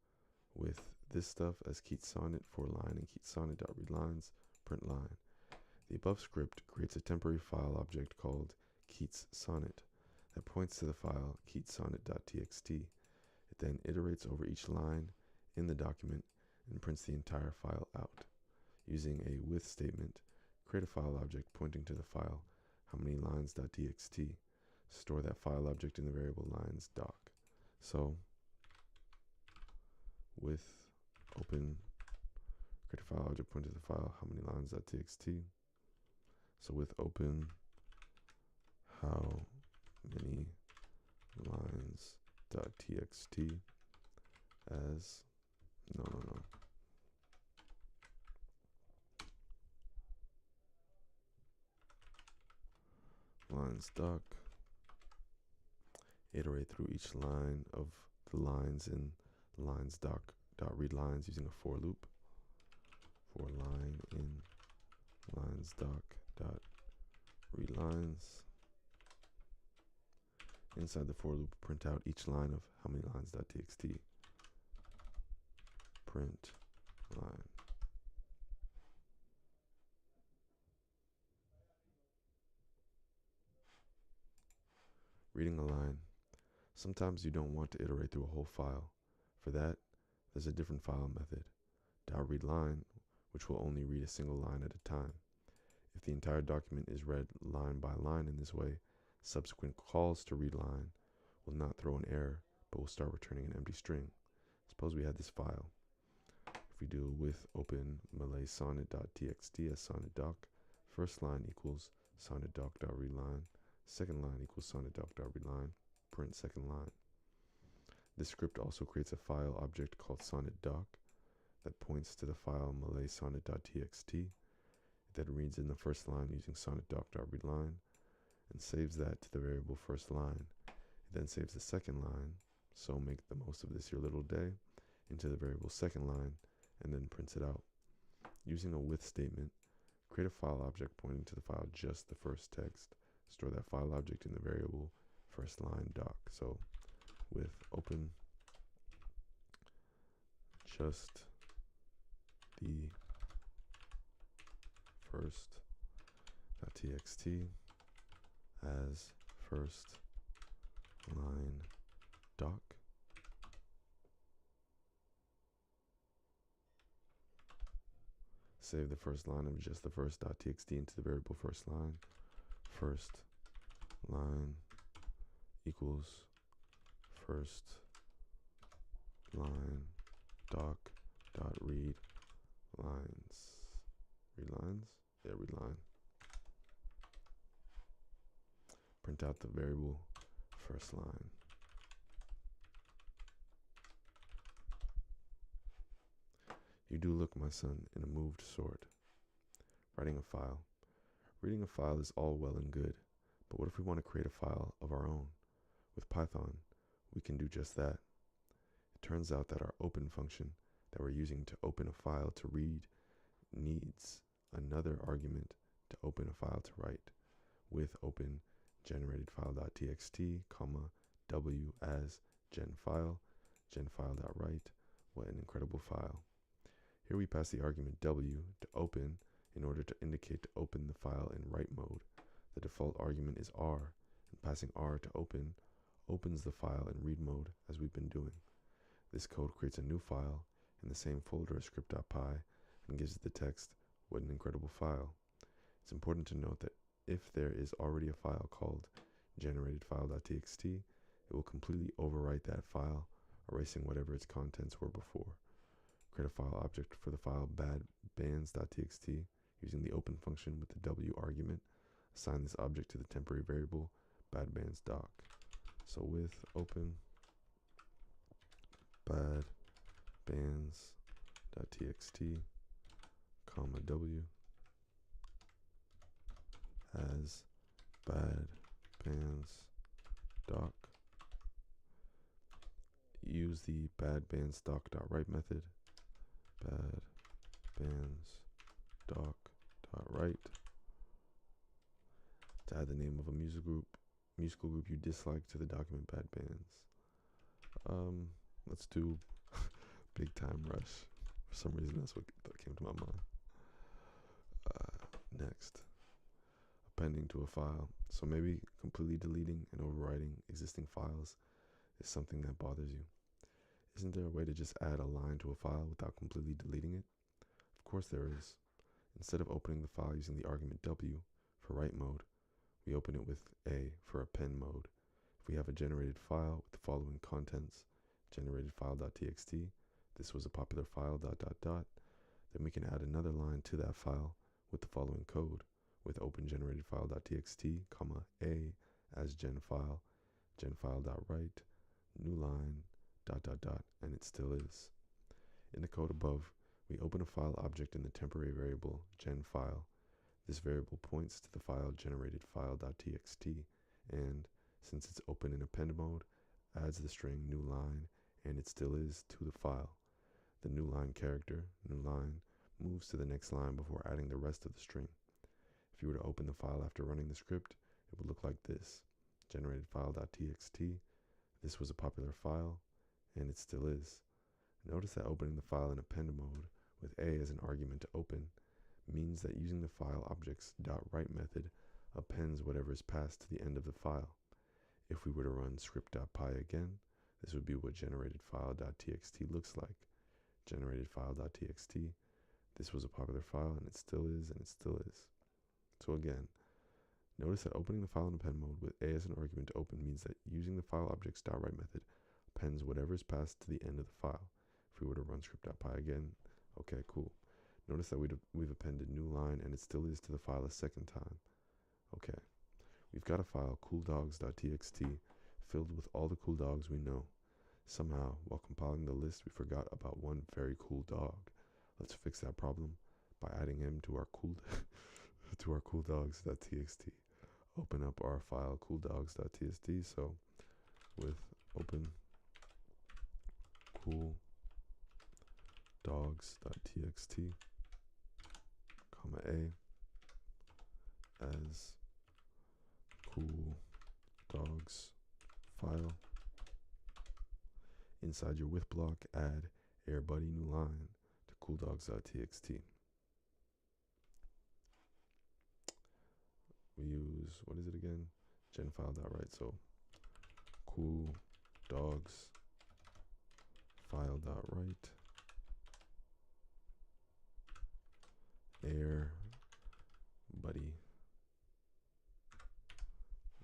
with this stuff as keatssonnet for line and keatssonnet.readlines, print line. The above script creates a temporary file object called keatssonnet that points to the file keatssonnet.txt. It then iterates over each line in the document and prints the entire file out. Using a with statement, create a file object pointing to the file howmanylines.txt. Store that file object in the variable lines doc. So with open, create a file object pointing to the file howmanylines.txt. So with open how many lines.txt as lines doc. Iterate through each line of the lines in lines doc dot read lines using a for loop. For line in lines doc dot read lines. Inside the for loop, print out each line of how many lines.txt. Print line. Reading a line. Sometimes you don't want to iterate through a whole file. For that, there's a different file method, .readLine, which will only read a single line at a time. If the entire document is read line by line in this way, subsequent calls to readLine will not throw an error, but will start returning an empty string. Suppose we had this file. If we do with open Malay sonnet.txt as sonnet.doc, first line equals sonnet.doc.readline, second line equals sonnet.doc.readline, print second line. This script also creates a file object called sonnet.doc that points to the file Malay sonnet.txt. It then reads in the first line using sonnet.doc.readline and saves that to the variable first line. It then saves the second line, so make the most of this your little day, into the variable second line and then prints it out. Using a with statement, create a file object pointing to the file just the first text. Store that file object in the variable first line doc. So with open just the first.txt as first line doc. Save the first line of just the first.txt into the variable first line. First line equals first line doc dot read lines. Read lines? Yeah, read line. Print out the variable first line. You do look, my son, in a moved sort. Writing a file. Reading a file is all well and good, but what if we want to create a file of our own? With Python, we can do just that. It turns out that our open function that we're using to open a file to read needs another argument to open a file to write, with open generated file.txt, w as genfile.write. What an incredible file. Here we pass the argument w to open in order to indicate to open the file in write mode. The default argument is r, and passing r to open opens the file in read mode as we've been doing. This code creates a new file in the same folder as script.py and gives it the text, what an incredible file. It's important to note that if there is already a file called generated file.txt, it will completely overwrite that file, erasing whatever its contents were before. Create a file object for the file badbands.txt using the open function with the w argument. Assign this object to the temporary variable badbands.doc. So with open badbands.txt, w as badbands.doc. Use the badbands.doc.write method. Badbands.doc.write to add the name of a musical group you dislike to the document badbands. Let's do Big Time Rush. For some reason, that's what came to my mind. Next, appending to a file. So maybe completely deleting and overwriting existing files is something that bothers you. Isn't there a way to just add a line to a file without completely deleting it? Of course there is. Instead of opening the file using the argument w for write mode, we open it with a for append mode. If we have a generated file with the following contents, generated file.txt, this was a popular file, ... then we can add another line to that file with the following code, with open generated file.txt, a as genfile.write, new line, ... and it still is. In the code above, we open a file object in the temporary variable genfile. This variable points to the file generated file.txt, and since it's open in append mode, adds the string new line, and it still is, to the file. The new line character, new line, moves to the next line before adding the rest of the string. If you were to open the file after running the script, it would look like this. generated file.txt. This was a popular file, and it still is. Notice that opening the file in append mode with A as an argument to open means that using the file object's .write method appends whatever is passed to the end of the file. If we were to run script.py again, this would be what generated file.txt looks like. Generated file.txt. This was a popular file, and it still is, and it still is. So again, notice that opening the file in append mode with A as an argument to open means that using the file object's .write method appends whatever is passed to the end of the file. If we were to run script.py again, okay, cool. Notice that we've appended new line, and it still is to the file a second time. Okay, we've got a file, cooldogs.txt, filled with all the cool dogs we know. Somehow, while compiling the list, we forgot about one very cool dog. Let's fix that problem by adding him to our cooldogs.txt. Open up our file cooldogs.txt. So with open cooldogs.txt, comma A as cool dogs file. Inside your with block, add airbuddy new line to cooldogs.txt. We use, what is it again? Genfile.write. So cool dogs file.write air buddy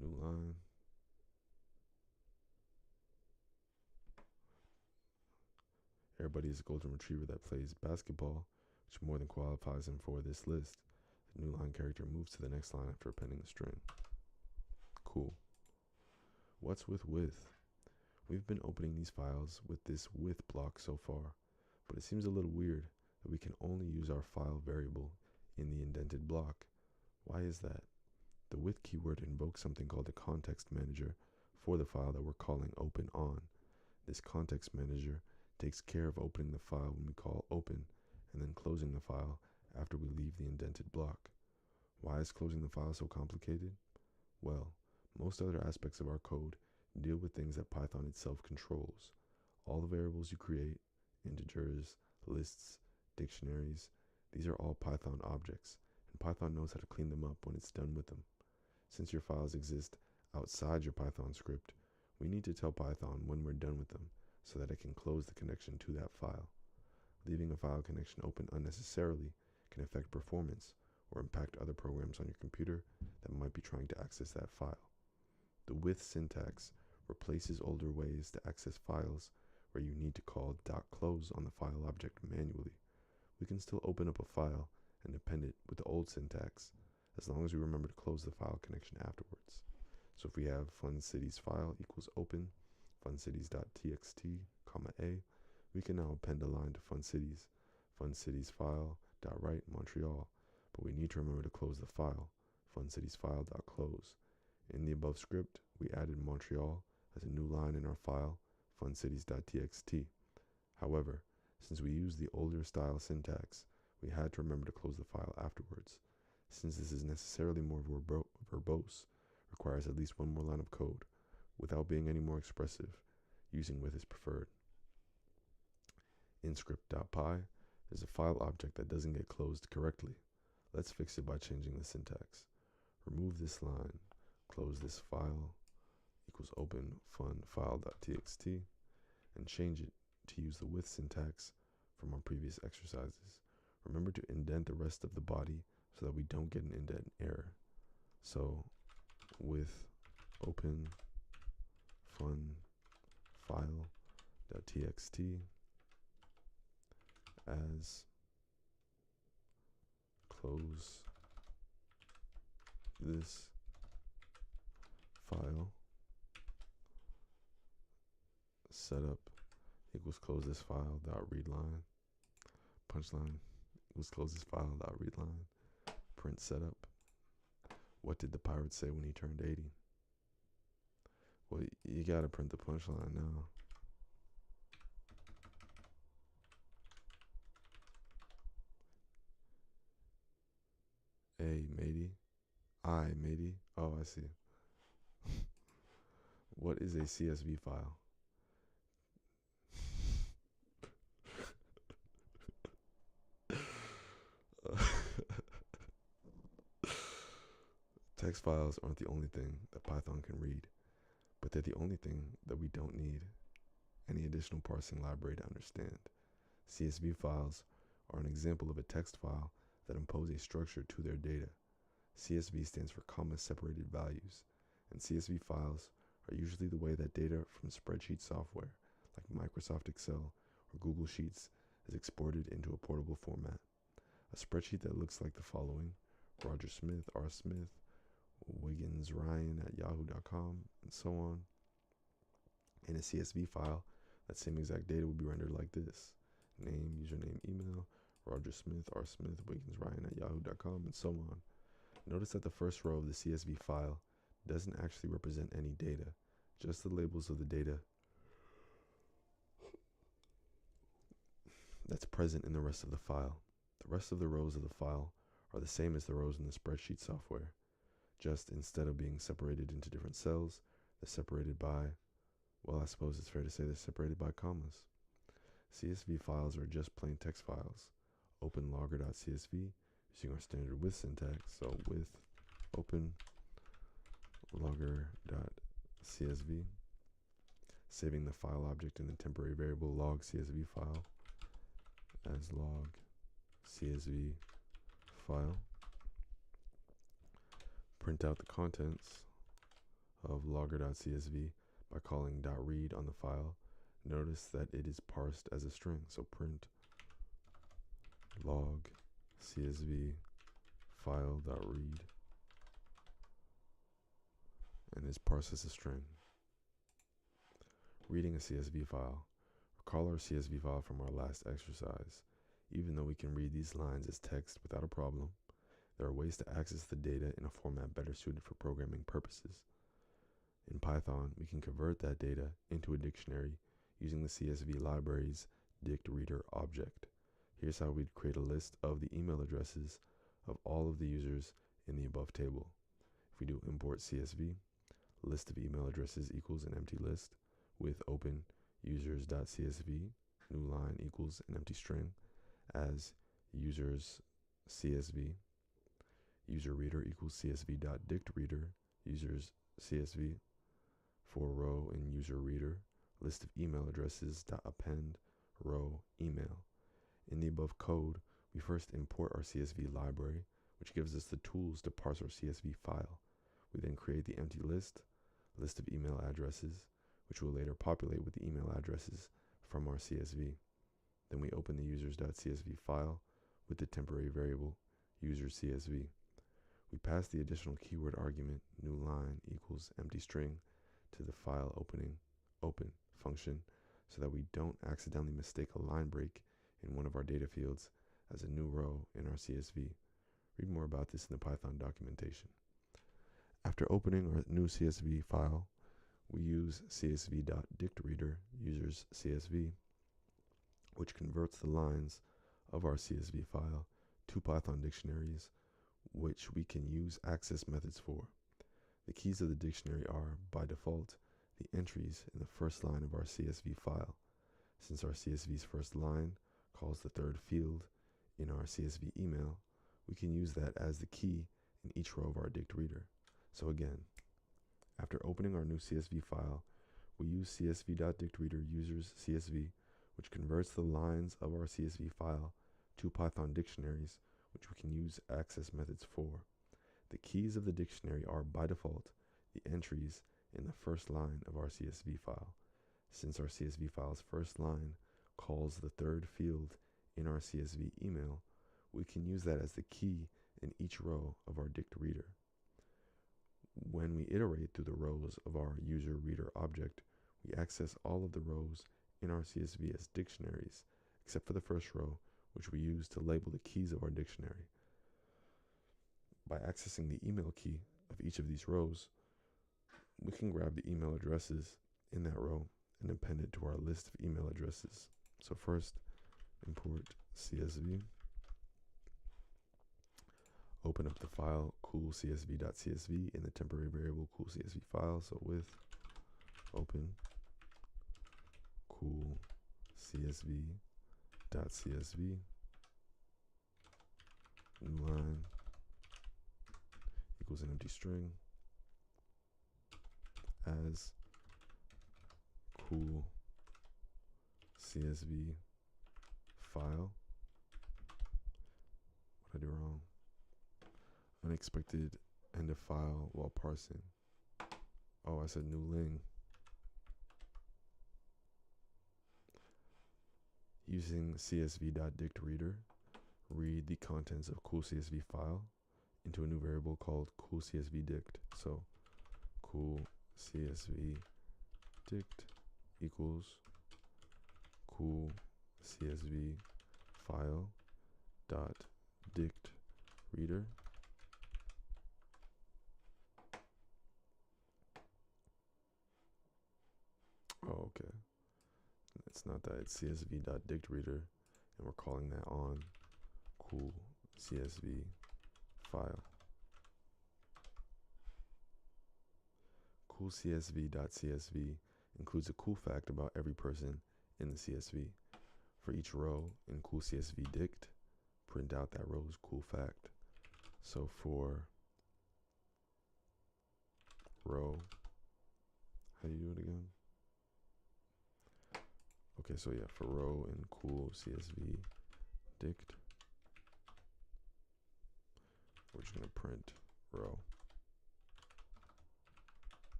new line. Airbuddy is a golden retriever that plays basketball, which more than qualifies him for this list. The new line character moves to the next line after appending the string. Cool. What's with? We've been opening these files with this with block so far, but it seems a little weird that we can only use our file variable in the indented block. Why is that? The with keyword invokes something called a context manager for the file that we're calling open on. This context manager takes care of opening the file when we call open, and then closing the file after we leave the indented block. Why is closing the file so complicated? Well, most other aspects of our code deal with things that Python itself controls. All the variables you create, integers, lists, dictionaries, these are all Python objects, and Python knows how to clean them up when it's done with them. Since your files exist outside your Python script, we need to tell Python when we're done with them so that it can close the connection to that file. Leaving a file connection open unnecessarily can affect performance or impact other programs on your computer that might be trying to access that file. The with syntax replaces older ways to access files where you need to call .close on the file object manually. We can still open up a file and append it with the old syntax as long as we remember to close the file connection afterwards. So if we have funcities file equals open funcities.txt, comma A, we can now append a line to funcities file.write Montreal, but we need to remember to close the file, funcities file.close. In the above script, we added Montreal as a new line in our file, funcities.txt. However, since we used the older style syntax, we had to remember to close the file afterwards. Since this is necessarily more verbose, requires at least one more line of code, without being any more expressive, using with is preferred. In script.py, there's a file object that doesn't get closed correctly. Let's fix it by changing the syntax. Remove this line, close this file, equals open fun file.txt, and change it to use the with syntax from our previous exercises. Remember to indent the rest of the body so that we don't get an indent error. So with open fun file.txt as close this file setup equals close this file dot read line punchline equals close this file dot read line print setup. What did the pirate say when he turned 80? Well, you gotta print the punchline now. Hey, matey. I, matey. Oh, I see. What is a CSV file? Text files aren't the only thing that Python can read, but they're the only thing that we don't need any additional parsing library to understand. CSV files are an example of a text file that impose a structure to their data. CSV stands for comma separated values, and CSV files are usually the way that data from spreadsheet software like Microsoft Excel or Google Sheets is exported into a portable format. A spreadsheet that looks like the following: Roger Smith, R. Smith, Wiggins Ryan at yahoo.com, and so on. In a CSV file, that same exact data will be rendered like this: name, username, email, Roger Smith, R. Smith, Wiggins Ryan at yahoo.com, and so on. Notice that the first row of the CSV file doesn't actually represent any data, just the labels of the data that's present in the rest of the file. The rest of the rows of the file are the same as the rows in the spreadsheet software. Just instead of being separated into different cells, they're separated by, well, I suppose it's fair to say they're separated by commas. CSV files are just plain text files. Open logger.csv using our standard with syntax, so with open logger.csv, saving the file object in the temporary variable log CSV file as log CSV file. Print out the contents of logger.csv by calling .read on the file. Notice that it is parsed as a string, so print log CSV file.read and is parsed as a string. Reading a CSV file. Recall our CSV file from our last exercise. Even though we can read these lines as text without a problem, there are ways to access the data in a format better suited for programming purposes. In Python, we can convert that data into a dictionary using the CSV library's dictReader object. Here's how we'd create a list of the email addresses of all of the users in the above table. If we do import CSV, list of email addresses equals an empty list with open users.csv, new line equals an empty string as users CSV, user reader equals csv.dictReader, users CSV, for row in user reader, list of email addresses append row email. In the above code, we first import our CSV library, which gives us the tools to parse our CSV file. We then create the empty list of email addresses, which will later populate with the email addresses from our CSV. Then we open the users.csv file with the temporary variable user CSV. We pass the additional keyword argument new line equals empty string to the file open function so that we don't accidentally mistake a line break in one of our data fields as a new row in our CSV. Read more about this in the Python documentation. After opening our new CSV file, we use csv.dictReader users CSV, which converts the lines of our CSV file to Python dictionaries, which we can use access methods for. The keys of the dictionary are, by default, the entries in the first line of our CSV file. Since our CSV's first line calls the third field in our CSV email, we can use that as the key in each row of our dictReader. So again, after opening our new CSV file, we use csv.dictReader users CSV, which converts the lines of our CSV file to Python dictionaries, which we can use access methods for. The keys of the dictionary are, by default, the entries in the first line of our CSV file. Since our CSV file's first line calls the third field in our CSV email, we can use that as the key in each row of our dictReader. When we iterate through the rows of our user reader object, we access all of the rows in our CSV as dictionaries, except for the first row, which we use to label the keys of our dictionary. By accessing the email key of each of these rows, we can grab the email addresses in that row and append it to our list of email addresses. So first, import CSV, open up the file coolcsv.csv in the temporary variable coolcsv file, so with open cool CSV dot CSV, new line equals an empty string as cool CSV file. What did I do wrong? Unexpected end of file while parsing. Oh, I said new ling. Using CSV.dictReader, read the contents of cool CSV file into a new variable called cool CSV dict. So cool CSV dict equals cool CSV file dot dict reader. Oh, okay. It's not that, it's CSV.dictReader, and we're calling that on cool CSV file. Cool CSV.csv includes a cool fact about every person in the CSV. For each row in cool CSV dict, print out that row's cool fact. So for row, how do you do it again? Okay, so yeah, for row in cool CSV dict, we're just gonna print row.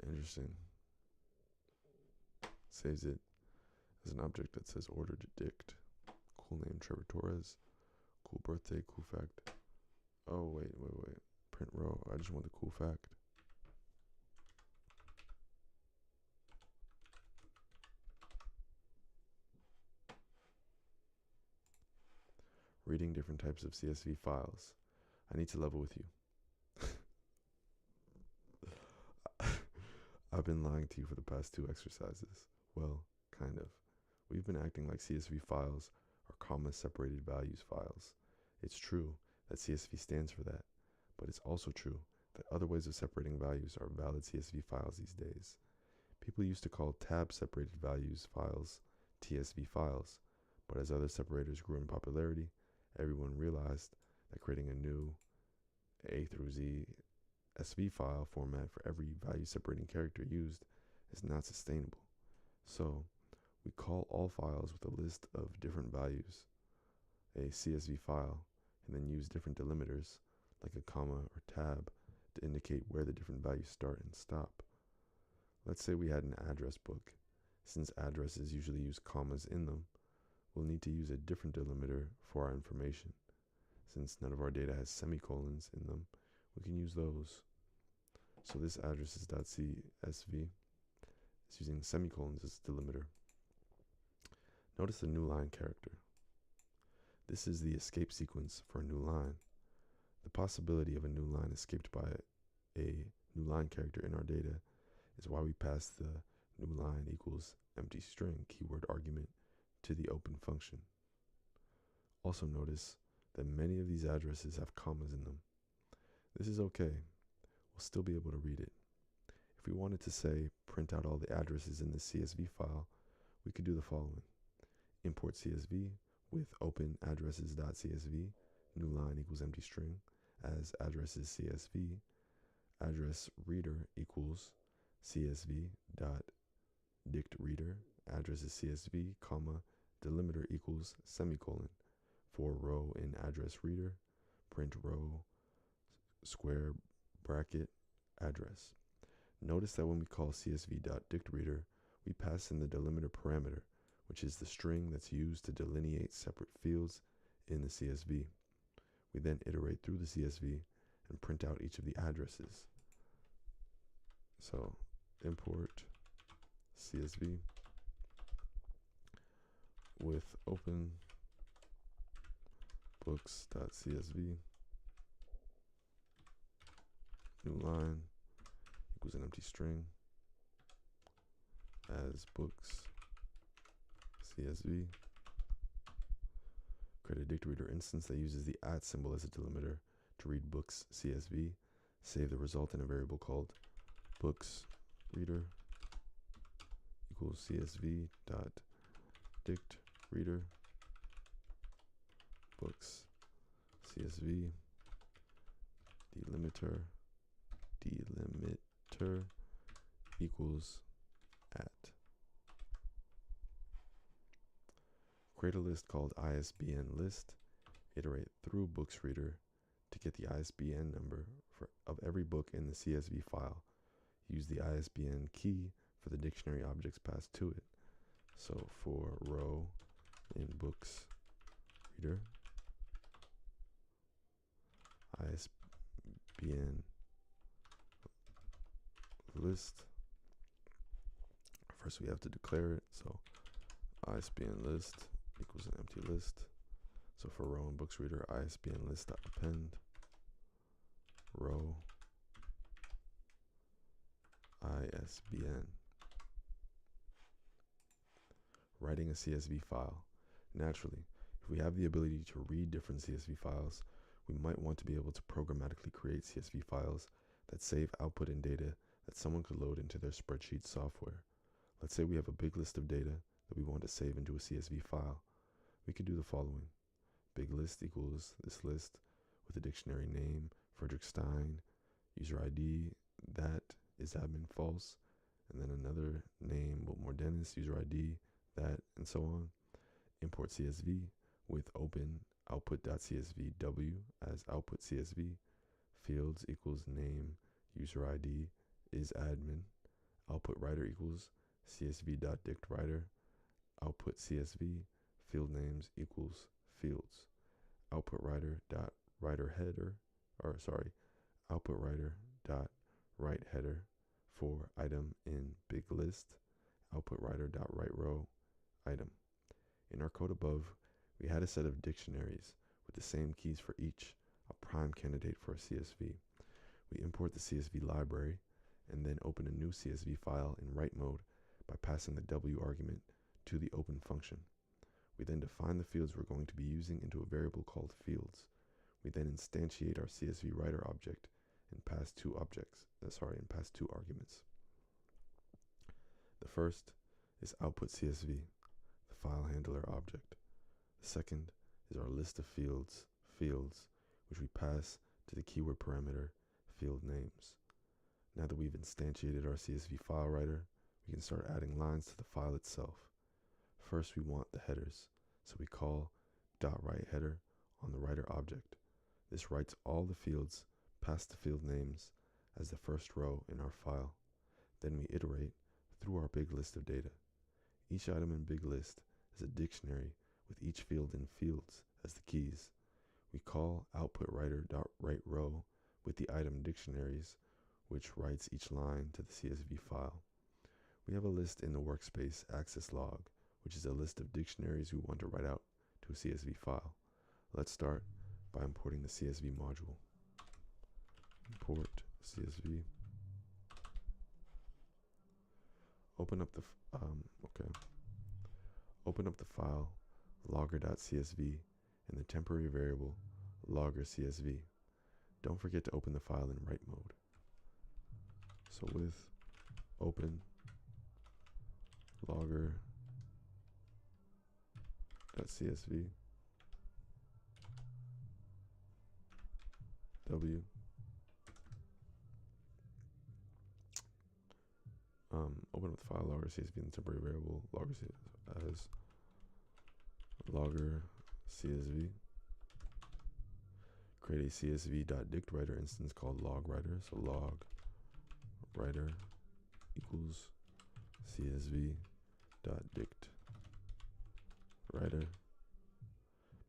Interesting. Saves it as an object that says ordered dict. Cool name Trevor Torres. Cool birthday, cool fact. Oh, wait. Print row. I just want the cool fact. Reading different types of CSV files. I need to level with you. I've been lying to you for the past 2 exercises. Well, kind of. We've been acting like CSV files are comma separated values files. It's true that CSV stands for that, but it's also true that other ways of separating values are valid CSV files these days. People used to call tab separated values files TSV files, but as other separators grew in popularity, everyone realized that creating a new A through Z SV file format for every value separating character used is not sustainable. So we call all files with a list of different values a CSV file, and then use different delimiters like a comma or tab to indicate where the different values start and stop. Let's say we had an address book. Since addresses usually use commas in them, we'll need to use a different delimiter for our information. Since none of our data has semicolons in them, we can use those. So this addresses.csv is using semicolons as delimiter. Notice the new line character. This is the escape sequence for a new line. The possibility of a new line escaped by a new line character in our data is why we pass the new line equals empty string keyword argument to the open function. Also notice that many of these addresses have commas in them. This is okay. We'll still be able to read it. If we wanted to say print out all the addresses in the CSV file, we could do the following. Import CSV with open addresses.csv, new line equals empty string, as addresses CSV, address reader equals CSV dot dict reader, addresses CSV, comma, delimiter equals semicolon. For row in address reader, print row square bracket address. Notice that when we call csv.dictReader, we pass in the delimiter parameter, which is the string that's used to delineate separate fields in the CSV. We then iterate through the CSV and print out each of the addresses. So import CSV with open books.csv, new line equals an empty string as books CSV. Create a dictReader instance that uses the @ symbol as a delimiter to read books CSV, Save the result in a variable called books reader equals CSV dot dict reader books CSV delimiter equals at. Create a list called ISBN list. Iterate through books reader to get the ISBN number of every book in the CSV file. Use the ISBN key for the dictionary objects passed to it. So for row in books reader, ISBN list. First we have to declare it. So ISBN list equals an empty list. So for row in books reader, ISBN list append row ISBN. Writing a CSV file. Naturally, if we have the ability to read different CSV files, we might want to be able to programmatically create CSV files that save output and data that someone could load into their spreadsheet software. Let's say we have a big list of data that we want to save into a CSV file. We could do the following. Big list equals this list with a dictionary name, Frederick Stein, user ID, that is admin false, and then another name, Wilmore Dennis, user ID, that, and so on. Import CSV with open output.csv_w as output CSV. Fields equals name, user ID is admin. Output writer equals csv.dictWriter. Output CSV. Field names equals fields. Output writer dot writer header, output writer dot write header for item in big list. Output writer dot write row item. In our code above, we had a set of dictionaries with the same keys for each, a prime candidate for a CSV. We import the CSV library and then open a new CSV file in write mode by passing the W argument to the open function. We then define the fields we're going to be using into a variable called fields. We then instantiate our CSV writer object and pass two arguments. The first is output CSV, the file handler object. The second is our list of fields, which we pass to the keyword parameter field names. Now that we've instantiated our CSV file writer, we can start adding lines to the file itself. First, we want the headers, so we call .writeHeader on the writer object. This writes all the fields past the field names as the first row in our file. Then we iterate through our big list of data. Each item in big list is a dictionary with each field in fields as the keys. We call outputWriter.writeRow with the item dictionaries, which writes each line to the CSV file. We have a list in the workspace access log, which is a list of dictionaries we want to write out to a CSV file. Let's start by importing the CSV module. Import CSV. Open up the file logger.csv and the temporary variable logger.csv. Don't forget to open the file in write mode. So with open logger.csv w open up the file logger.csv and the temporary variable logger as logger.csv. Create a csv.dictWriter instance called logWriter. So logWriter equals csv.dictWriter.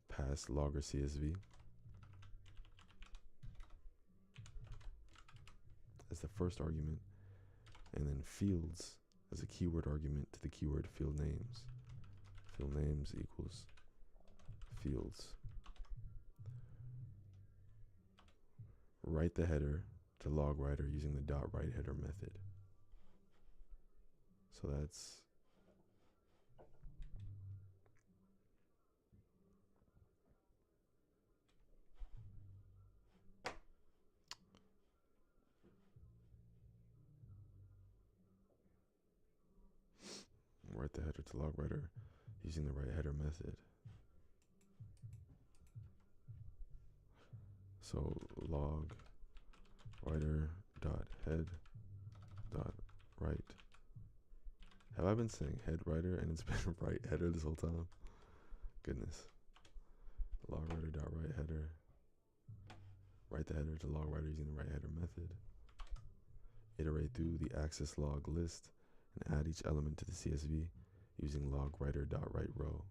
Pass logger.csv as the first argument, and then fields as a keyword argument to the keyword field names. Field names equals fields. Write the header to logWriter using the .writeHeader method. So that's write the header to log writer using the write header method. So log writer dot head dot write. Have I been saying head writer and it's been write header this whole time? Goodness. Log writer dot write header. Write the header to log writer using the write header method. Iterate through the access log list and add each element to the CSV using log writer dot write row.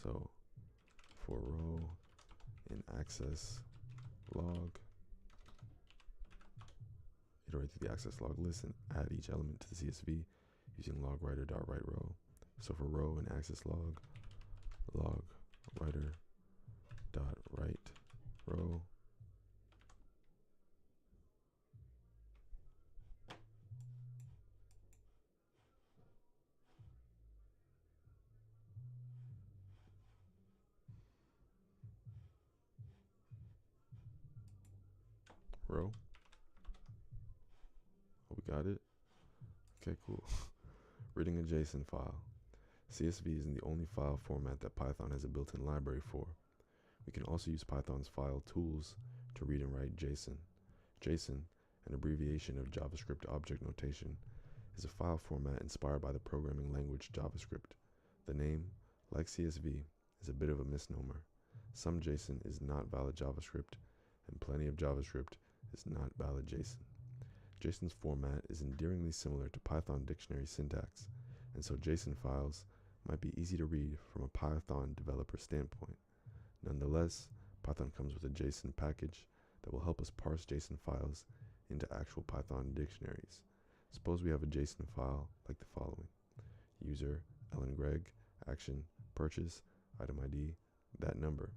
So for row in access log, iterate through the access log list and add each element to the CSV using log writer dot write row. So for row in access log writer dot write row. Row. Oh, we got it? Okay, cool. Reading a JSON file. CSV isn't the only file format that Python has a built-in library for. We can also use Python's file tools to read and write JSON. JSON, an abbreviation of JavaScript object notation, is a file format inspired by the programming language JavaScript. The name, like CSV, is a bit of a misnomer. Some JSON is not valid JavaScript, and plenty of JavaScript is not valid JSON. JSON's format is endearingly similar to Python dictionary syntax, and so JSON files might be easy to read from a Python developer standpoint. Nonetheless, Python comes with a JSON package that will help us parse JSON files into actual Python dictionaries. Suppose we have a JSON file like the following: user, Ellen Greg, action, purchase, item ID, that number.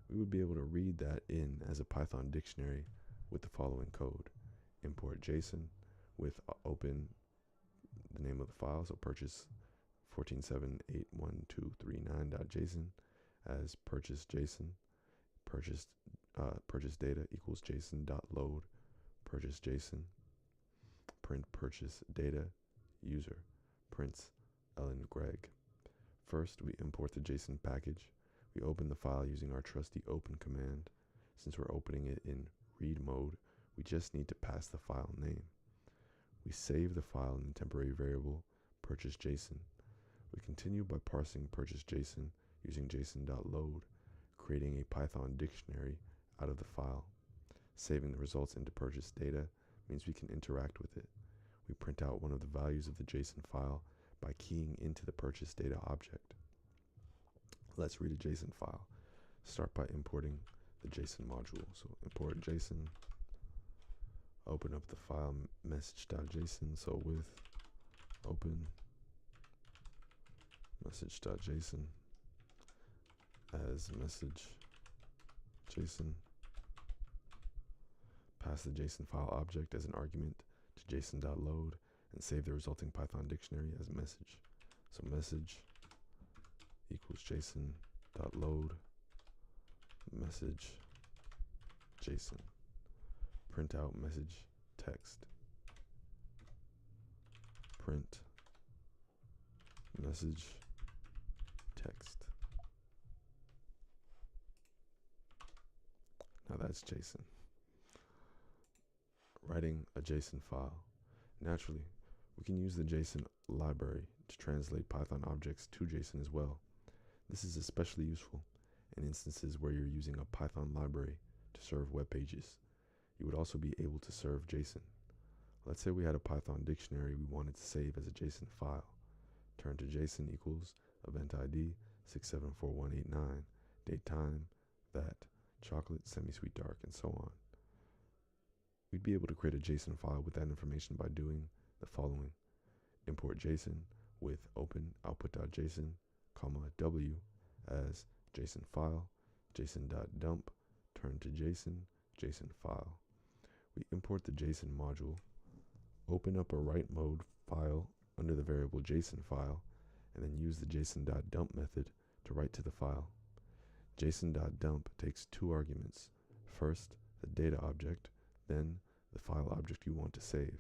We would be able to read that in as a Python dictionary with the following code. Import JSON with open the name of the file, so purchase 147811239.json as purchase JSON. Purchase data equals JSON.load purchase JSON. Print purchase data user prints Ellen Greg. First, we import the JSON package. We open the file using our trusty open command. Since we're opening it in read mode, we just need to pass the file name. We save the file in the temporary variable purchase JSON. We continue by parsing purchase JSON using JSON.load, creating a Python dictionary out of the file. Saving the results into purchase data means we can interact with it. We print out one of the values of the JSON file by keying into the purchase data object. Let's read a JSON file. Start by importing the JSON module. So import JSON, open up the file message.json. So with open message.json as message JSON, pass the JSON file object as an argument to JSON.load and save the resulting Python dictionary as message. So message equals JSON.load message JSON. Print out message text. Print message text. Now that's JSON. Writing a JSON file. Naturally, we can use the JSON library to translate Python objects to JSON as well. This is especially useful in instances where you're using a Python library to serve web pages. You would also be able to serve JSON. Let's say we had a Python dictionary we wanted to save as a JSON file. Turn to JSON equals event ID 674189, date time, that, chocolate, semi-sweet dark, and so on. We'd be able to create a JSON file with that information by doing the following. Import JSON with open output.json, w as JSON file, json.dump, turn to JSON, JSON file. We import the JSON module, open up a write mode file under the variable JSON file, and then use the json.dump method to write to the file. json.dump takes two arguments. First, the data object, then the file object you want to save.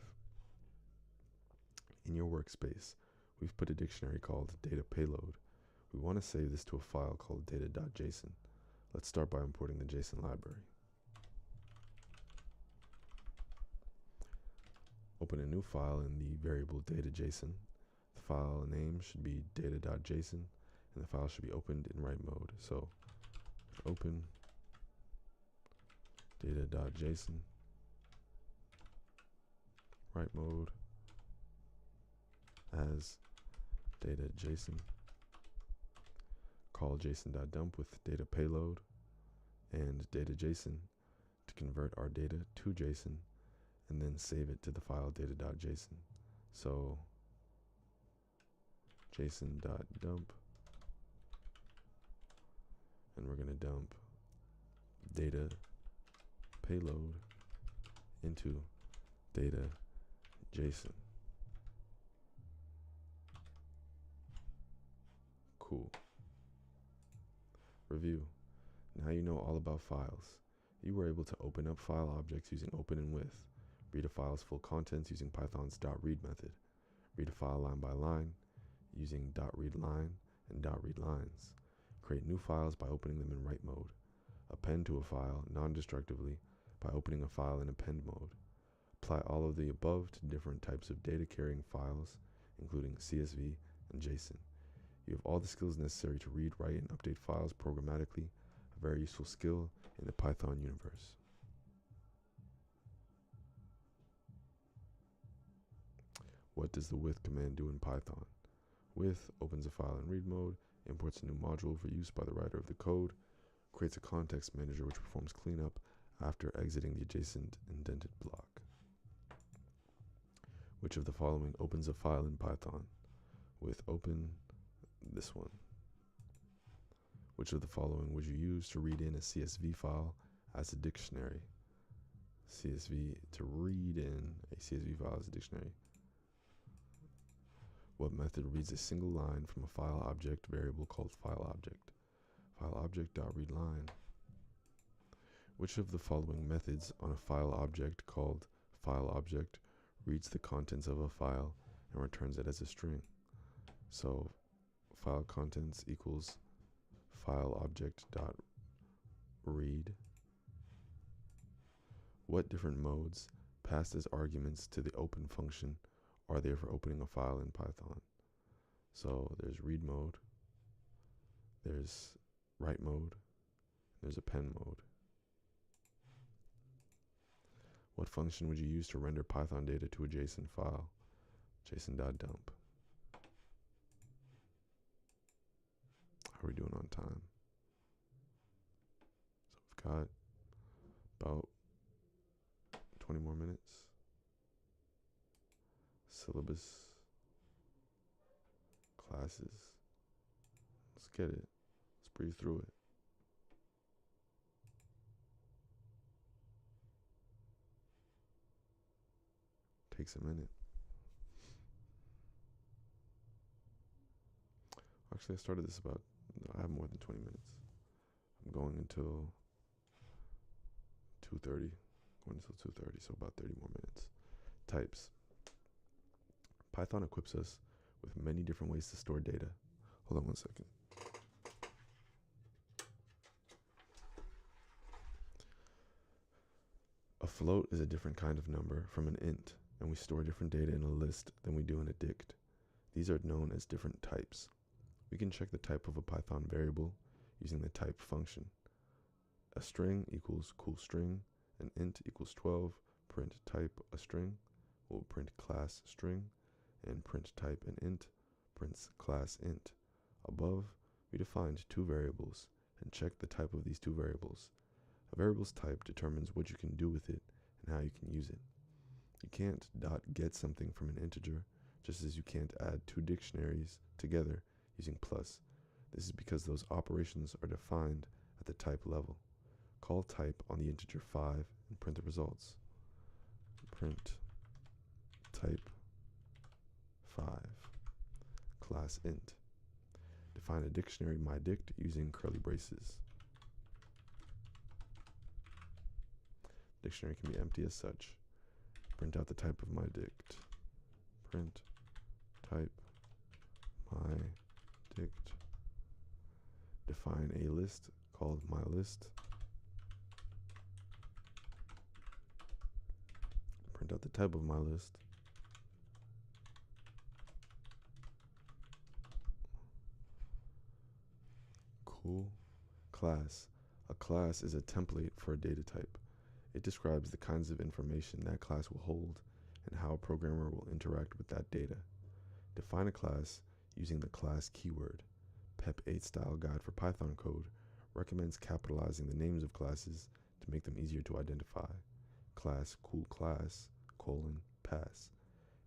In your workspace, we've put a dictionary called data payload. We want to save this to a file called data.json. Let's start by importing the JSON library. Open a new file in the variable data.json. The file name should be data.json, and the file should be opened in write mode. So open data.json, write mode as data.json, call json.dump with data payload and data.json to convert our data to JSON, and then save it to the file data.json. So json.dump, and we're going to dump data payload into data.json. Cool. Review. Now you know all about files. You were able to open up file objects using open and with, read a file's full contents using Python's .read method, read a file line by line using .readLine and .readLines, create new files by opening them in write mode, append to a file non-destructively by opening a file in append mode, apply all of the above to different types of data carrying files, including CSV and JSON. You have all the skills necessary to read, write, and update files programmatically, a very useful skill in the Python universe. What does the with command do in Python? With opens a file in read mode, imports a new module for use by the writer of the code, creates a context manager which performs cleanup after exiting the adjacent indented block. Which of the following opens a file in Python? With open this one. Which of the following would you use to read in a CSV file as a dictionary? CSV, to read in a CSV file as a dictionary. What method reads a single line from a file object variable called file object? File object.readLine. Which of the following methods on a file object called file object reads the contents of a file and returns it as a string? So file contents equals file object.read. What different modes passed as arguments to the open function are there for opening a file in Python? So there's read mode, there's write mode, there's append mode. What function would you use to render Python data to a JSON file? json.dump. How are we doing on time? So we've got about 20 more minutes. Syllabus, classes. Let's get it. Let's breathe through it. Takes a minute. Actually, I started this about, I have more than 20 minutes. I'm going until 2:30. Going until 2:30, so about 30 more minutes. Types. Python equips us with many different ways to store data. Hold on one second. A float is a different kind of number from an int, and we store different data in a list than we do in a dict. These are known as different types. We can check the type of a Python variable using the type function. A string equals coolString, an int equals 12, print type a string, will print class string, and print type an int, prints class int. Above, we defined two variables and checked the type of these two variables. A variable's type determines what you can do with it and how you can use it. You can't .get something from an integer, just as you can't add two dictionaries together using plus. This is because those operations are defined at the type level. Call type on the integer 5 and print the results. Print type 5, class int. Define a dictionary myDict using curly braces. Dictionary can be empty as such. Print out the type of myDict. Print type my dict. Define a list called my list. Print out the type of my list. Cool. Class. A class is a template for a data type. It describes the kinds of information that class will hold and how a programmer will interact with that data. Define a class using the class keyword. PEP 8 Style Guide for Python Code recommends capitalizing the names of classes to make them easier to identify. Class cool class, pass.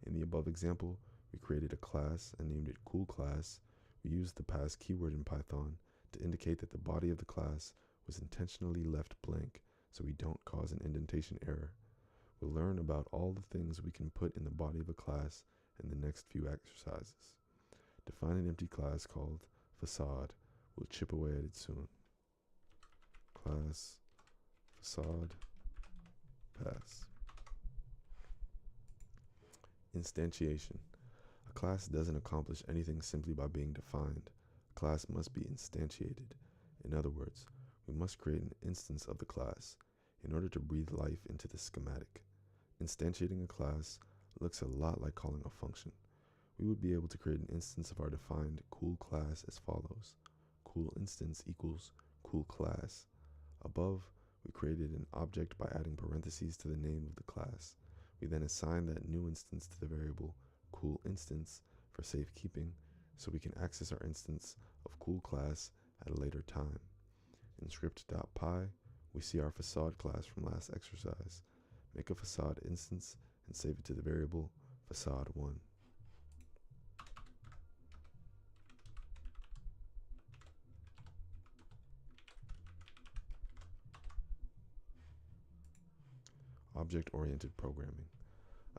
In the above example, we created a class and named it cool class. We used the pass keyword in Python to indicate that the body of the class was intentionally left blank so we don't cause an indentation error. We'll learn about all the things we can put in the body of a class in the next few exercises. Define an empty class called facade. We'll chip away at it soon. Class facade pass. Instantiation. A class doesn't accomplish anything simply by being defined. A class must be instantiated. In other words, we must create an instance of the class in order to breathe life into the schematic. Instantiating a class looks a lot like calling a function. We would be able to create an instance of our defined cool class as follows. Cool instance equals cool class. Above, we created an object by adding parentheses to the name of the class. We then assign that new instance to the variable cool instance for safekeeping so we can access our instance of cool class at a later time. In script.py, we see our facade class from last exercise. Make a facade instance and save it to the variable facade1. Object-oriented programming.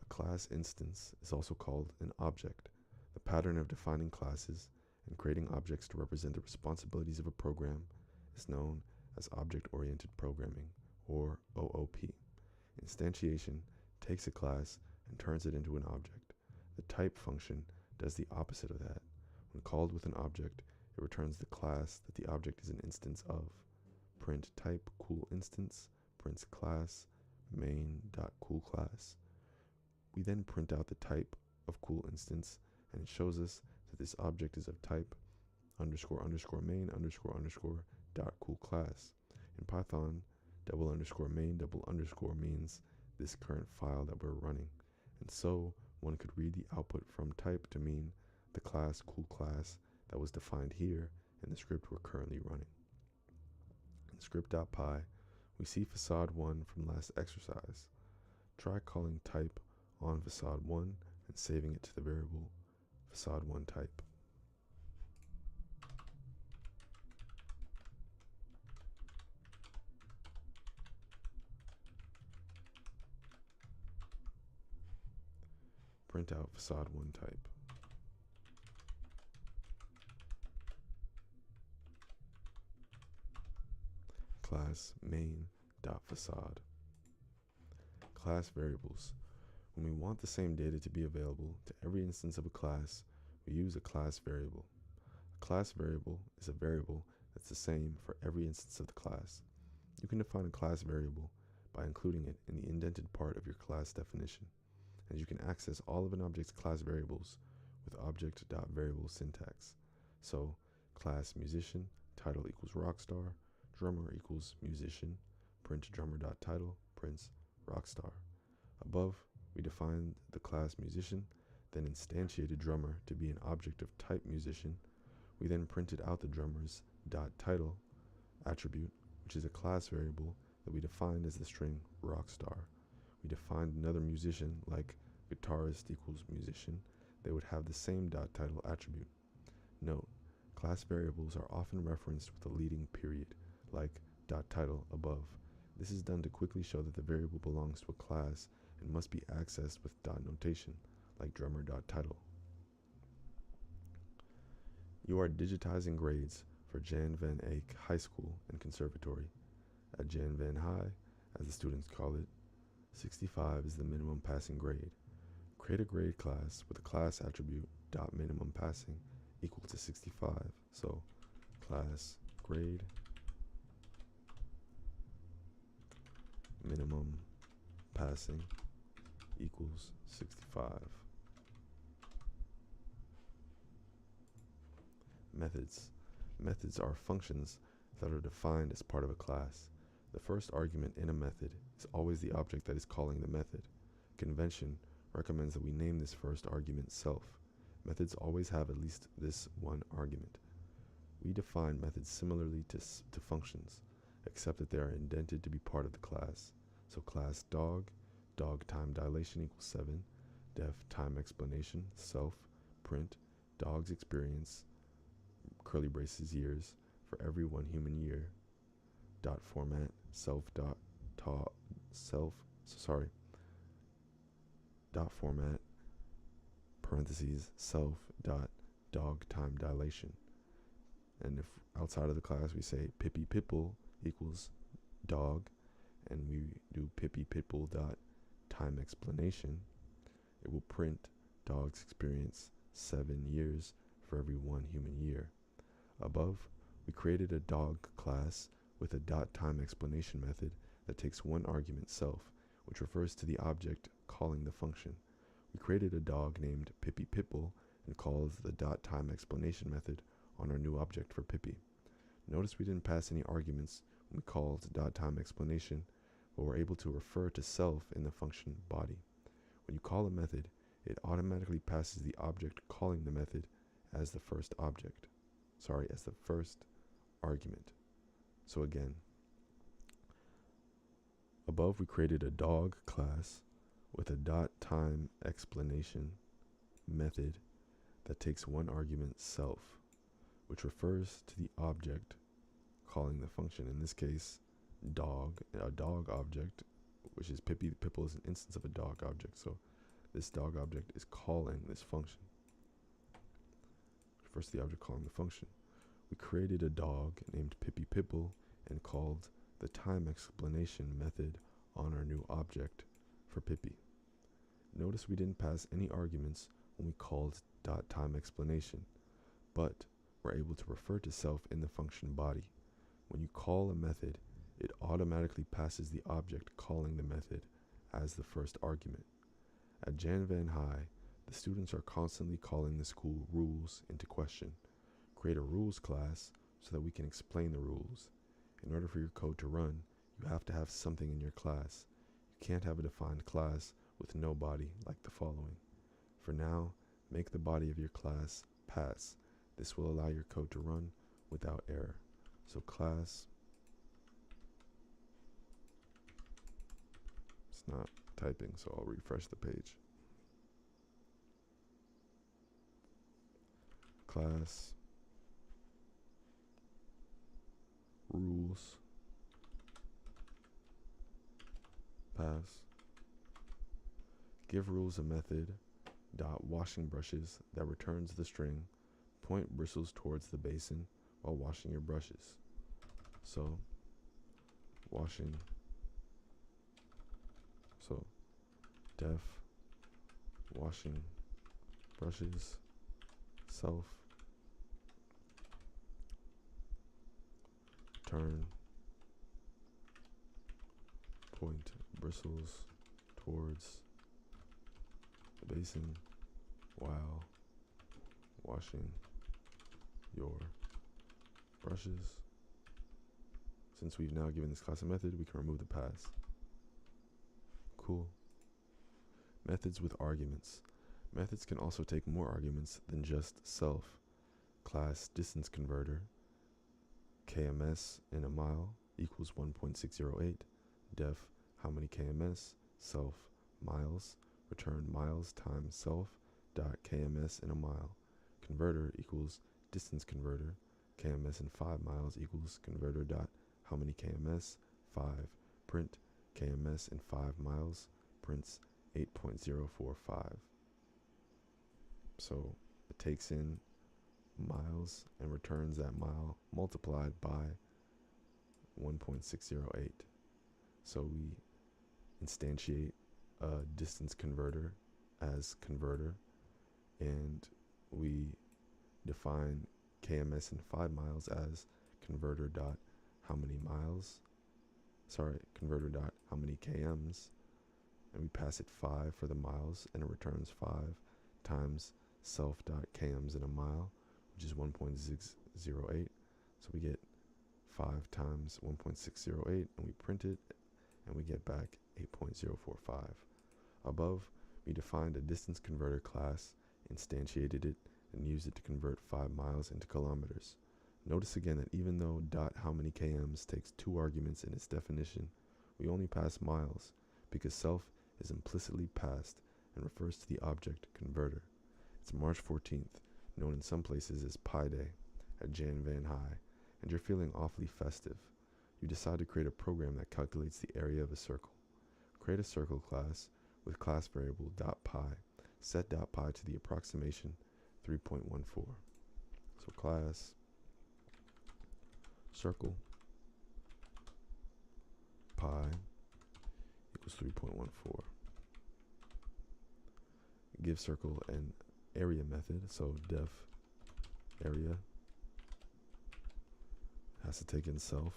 A class instance is also called an object. The pattern of defining classes and creating objects to represent the responsibilities of a program is known as object-oriented programming, or OOP. Instantiation takes a class and turns it into an object. The type function does the opposite of that. When called with an object, it returns the class that the object is an instance of. Print type cool instance prints class main.coolClass. We then print out the type of cool instance, and it shows us that this object is of type __main__. Cool class. In Python, _main_ means this current file that we're running, and so one could read the output from type to mean the class cool class that was defined here in the script we're currently running. In script.py, we see facade1 from last exercise. Try calling type on facade1 and saving it to the variable facade1 type. Print out facade1 type. Class main.facade. Class variables. When we want the same data to be available to every instance of a class, we use a class variable. A class variable is a variable that's the same for every instance of the class. You can define a class variable by including it in the indented part of your class definition, and you can access all of an object's class variables with object.variable syntax. So, class musician, title equals rockstar, drummer equals musician, print drummer.title prints rockstar. Above, we defined the class musician, then instantiated drummer to be an object of type musician. We then printed out the drummer's .title attribute, which is a class variable that we defined as the string rockstar. We defined another musician like guitarist equals musician. They would have the same .title attribute. Note, class variables are often referenced with a leading period, like .title above. This is done to quickly show that the variable belongs to a class and must be accessed with notation, like drummer.title. You are digitizing grades for Jan Van Eyck High School and Conservatory. At Jan Van High, as the students call it, 65 is the minimum passing grade. Create a grade class with a class attribute .minimum passing equal to 65. So class grade minimum passing equals 65. Methods. Methods are functions that are defined as part of a class. The first argument in a method is always the object that is calling the method. Convention recommends that we name this first argument self. Methods always have at least this one argument. We define methods similarly to functions, except that they are indented to be part of the class. So class dog time dilation equals 7, def time explanation, self, print, dog's experience, curly braces years, for every 1 human year, dot format, dot format, parentheses, self, dot, dog time dilation. And if outside of the class we say Pippy Pipple equals dog, and we do Pippy Pipple dot time explanation, it will print dog's experience 7 years for every 1 human year. Above, we created a dog class with a dot time explanation method that takes one argument self, which refers to the object calling the function. We created a dog named Pippy Pipple and called the dot time explanation method on our new object for Pippy. Notice we didn't pass any arguments when we called dot time explanation, but we're able to refer to self in the function body. When you call a method, it automatically passes the object calling the method as the first argument. So again, above we created a dog class with a dot time explanation method that takes one argument self, which refers to the object calling the function. In this case, dog, a dog object, which is Pippy Pipple is an instance of a dog object. So this dog object is calling this function. Refers to the object calling the function. We created a dog named Pippy Pipple and called the time explanation method on our new object for Pippy. Notice we didn't pass any arguments when we called dot time explanation, but we're able to refer to self in the function body. When you call a method, it automatically passes the object calling the method as the first argument. At Jan Van High, the students are constantly calling the school rules into question. Create a rules class so that we can explain the rules. In order for your code to run, you have to have something in your class. You can't have a defined class with no body like the following. For now, make the body of your class pass. This will allow your code to run without error. So class, it's not typing, so I'll refresh the page. Class rules pass. Give rules a method dot washing brushes that returns the string point bristles towards the basin while washing your brushes. So washing, so def washing brushes self turn point bristles towards the basin while washing your brushes. Since we've now given this class a method, we can remove the pass. Cool. Methods with arguments. Methods can also take more arguments than just self. Class distance converter, KMS in a mile equals 1.608. Def how many KMS, self miles, return miles times self dot KMS in a mile. Converter equals distance converter, KMS in 5 miles equals converter dot how many KMS, 5. Print KMS in 5 miles, prints 8.045. So it takes in miles and returns that mile multiplied by 1.608. So we instantiate a distance converter as converter, and we Define KMS in 5 miles as converter dot how many miles, converter dot how many KMs, and we pass it 5 for the miles, and it returns 5 times self dot KMs in a mile, which is 1.608. So we get 5 times 1.608, and we print it, and we get back 8.045. Above, we defined a distance converter class, instantiated it, and used it to convert 5 miles into kilometers. Notice again that even though dot how many KMs takes 2 arguments in its definition, we only pass miles because self is implicitly passed and refers to the object converter. It's March 14th, known in some places as Pi Day, at Jan Van High, and you're feeling awfully festive. You decide to create a program that calculates the area of a circle. Create a circle class with class variable .pi, set .pi to the approximation 3.14. So class circle pi equals 3.14. Give circle an area method, so def area has to take in self.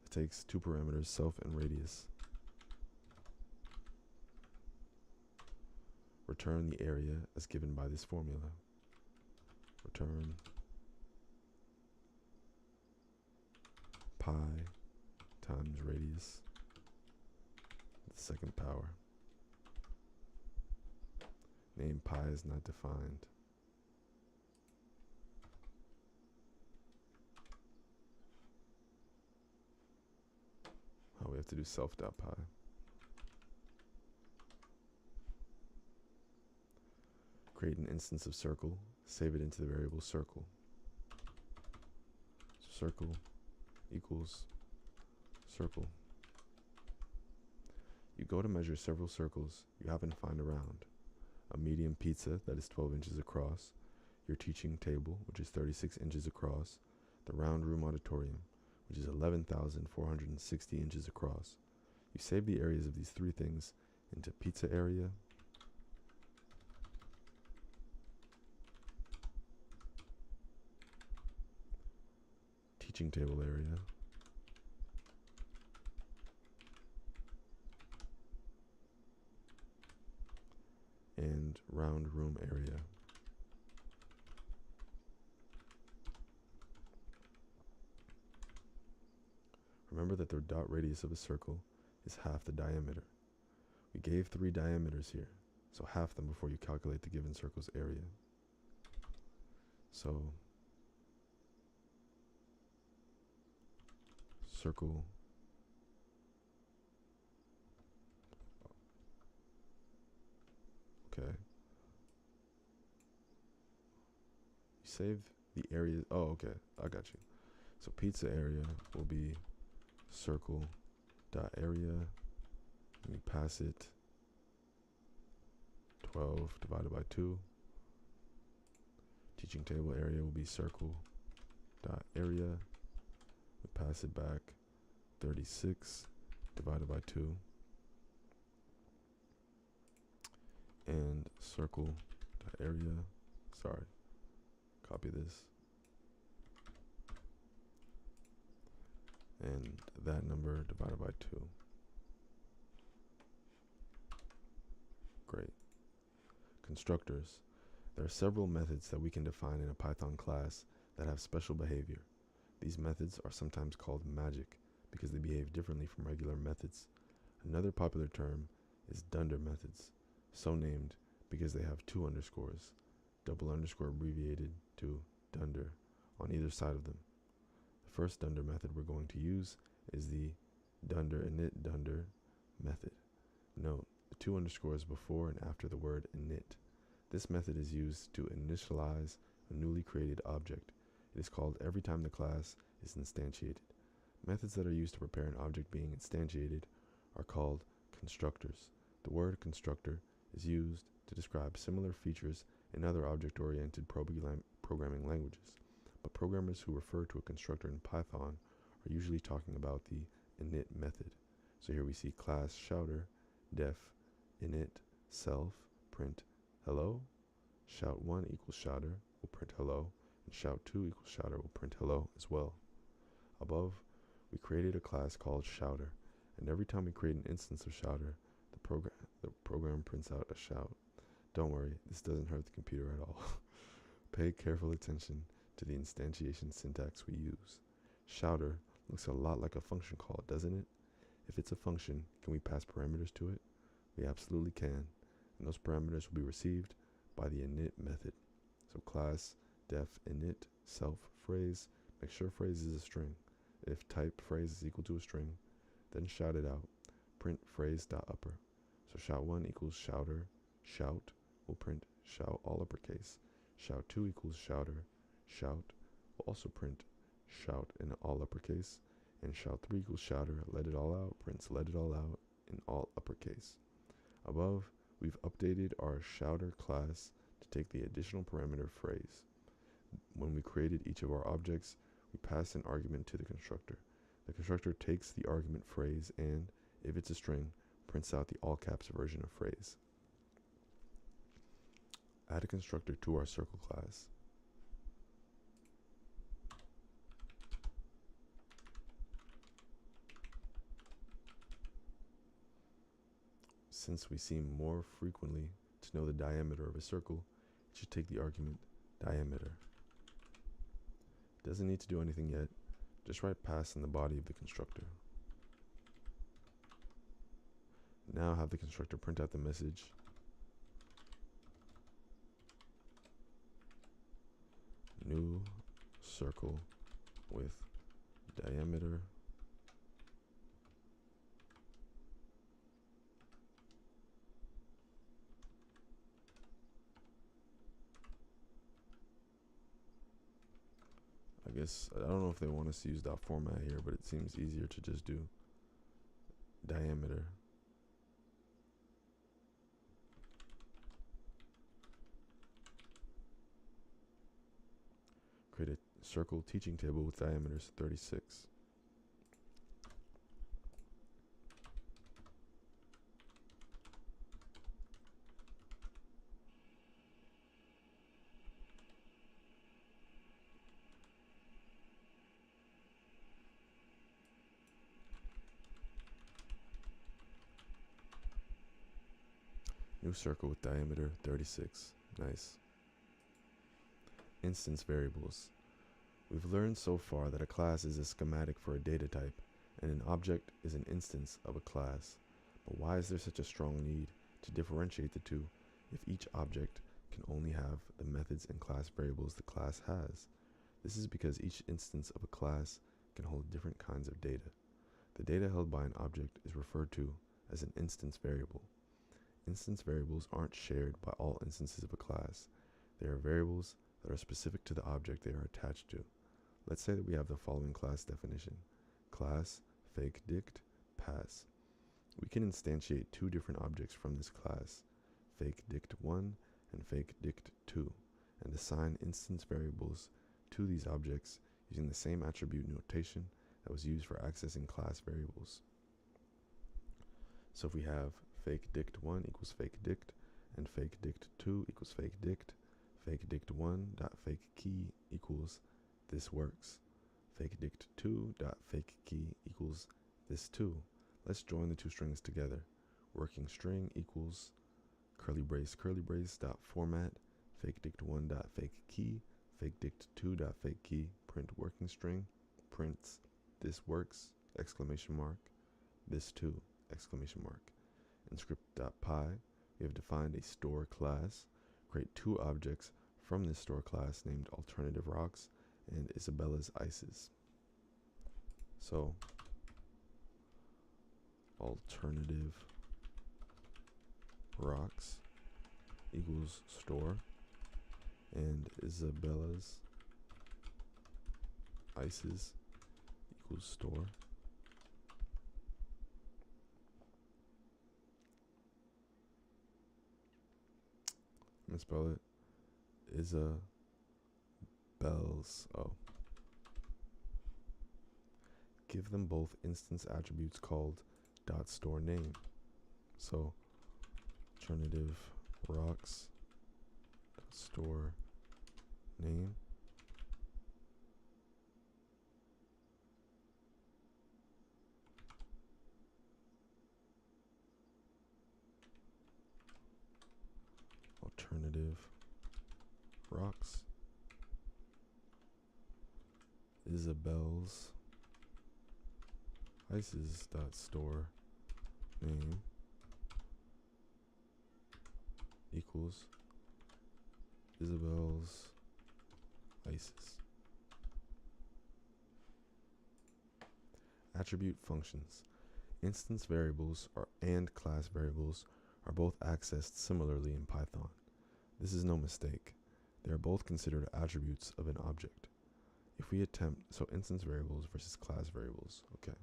It takes 2 parameters, self and radius. Return the area as given by this formula. Return pi times radius to the second power. Name pi is not defined. We have to do self.pi. Create an instance of circle, save it into the variable circle. So circle equals circle. You go to measure several circles you happen to find around. A medium pizza that is 12 inches across, your teaching table, which is 36 inches across, the round room auditorium, which is 11,460 inches across. You save the areas of these 3 things into pizza area, teaching table area, and round room area. Remember that the dot radius of a circle is half the diameter. We gave 3 diameters here, so half them before you calculate the given circle's area. So circle okay. You save the area. Oh, okay, I got you. So pizza area will be circle dot area, and we pass it 12 divided by 2. Teaching table area will be circle dot area. We pass it back 36 divided by 2. And circle dot area. Sorry. Copy this. And that number divided by 2. Great. Constructors. There are several methods that we can define in a Python class that have special behavior. These methods are sometimes called magic because they behave differently from regular methods. Another popular term is dunder methods, so named because they have 2 underscores, double underscore abbreviated to dunder, on either side of them. The first dunder method we're going to use is the dunder init dunder method. Note the 2 underscores before and after the word init. This method is used to initialize a newly created object. It is called every time the class is instantiated. Methods that are used to prepare an object being instantiated are called constructors. The word constructor is used to describe similar features in other object-oriented programming languages, but programmers who refer to a constructor in Python are usually talking about the init method. So here we see class shouter, def, init, self, print, hello, Shout1 equals shouter will print hello, and shout2 equals shouter will print hello as well. Above, we created a class called shouter, and every time we create an instance of shouter, the program prints out a shout. Don't worry, this doesn't hurt the computer at all. Pay careful attention to the instantiation syntax we use. Shouter looks a lot like a function call, doesn't it? If it's a function, can we pass parameters to it? We absolutely can, and those parameters will be received by the init method. So class def init self phrase, make sure phrase is a string. If type phrase is equal to a string, then shout it out. Print phrase.upper. So shout1 equals shouter, shout will print shout all uppercase. Shout2 equals shouter, shout will also print shout in all uppercase. And shout3 equals shouter, let it all out, prints let it all out in all uppercase. Above, we've updated our shouter class to take the additional parameter phrase. When we created each of our objects, we passed an argument to the constructor. The constructor takes the argument phrase and, if it's a string, prints out the all caps version of phrase. Add a constructor to our circle class. Since we seem more frequently to know the diameter of a circle, it should take the argument diameter. Doesn't need to do anything yet, just write pass in the body of the constructor. Now have the constructor print out the message new circle with diameter I guess, I don't know if they want us to use dot format here, but it seems easier to just do diameter. Create a circle teaching table with diameters 36. New circle with diameter 36. Nice. Instance variables. We've learned so far that a class is a schematic for a data type, and an object is an instance of a class. But why is there such a strong need to differentiate the two if each object can only have the methods and class variables the class has? This is because each instance of a class can hold different kinds of data. The data held by an object is referred to as an instance variable. Instance variables aren't shared by all instances of a class. They are variables that are specific to the object they are attached to. Let's say that we have the following class definition. Class fake dict pass. We can instantiate two different objects from this class, fake dict1 and fake dict2, and assign instance variables to these objects using the same attribute notation that was used for accessing class variables. So if we have fake dict1 equals fake dict, and fake dict2 equals fake dict, fake dict1 dot fake key equals this works. Fake dict2 dot fake key equals this too. Let's join the two strings together. Working string equals curly brace dot format fake dict1 dot fake key, fake dict2 dot fake key, print working string, prints this works exclamation mark, this too exclamation mark. In script.py, we have defined a store class. Create two objects from this store class named alternative rocks and Isabella's ices. So alternative rocks equals store and Isabella's ices equals store. I'm gonna spell it Isabel's. Oh. Give them both instance attributes called dot store name. So alternative rocks store name. Alternative rocks. Isabel's ices dot store name equals Isabel's ices. Attribute functions. Instance variables and class variables are both accessed similarly in Python. This is no mistake. They are both considered attributes of an object. If we attempt, so instance variables versus class variables, okay.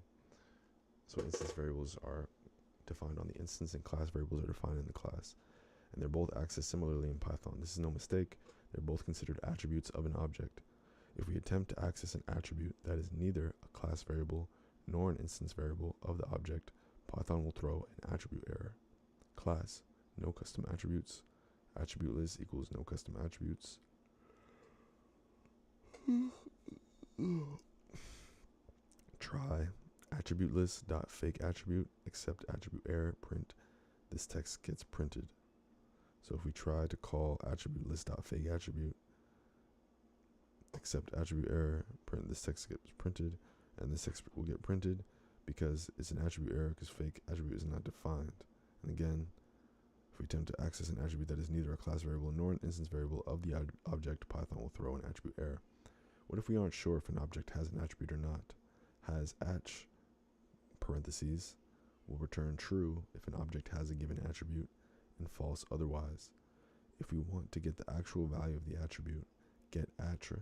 So instance variables are defined on the instance and class variables are defined in the class. And they're both accessed similarly in Python. This is no mistake. They're both considered attributes of an object. If we attempt to access an attribute that is neither a class variable nor an instance variable of the object, Python will throw an attribute error. Class, no custom attributes. Attribute list equals no custom attributes. Try attribute list dot fake attribute accept attribute error print. This text gets printed. So if we try to call attribute list dot fake attribute accept attribute error print, this text gets printed, and this text will get printed because it's an attribute error because fake attribute is not defined. And again, if we attempt to access an attribute that is neither a class variable nor an instance variable of the object, Python will throw an attribute error. What if we aren't sure if an object has an attribute or not? Has atch parentheses will return true if an object has a given attribute and false otherwise. If we want to get the actual value of the attribute, getAttra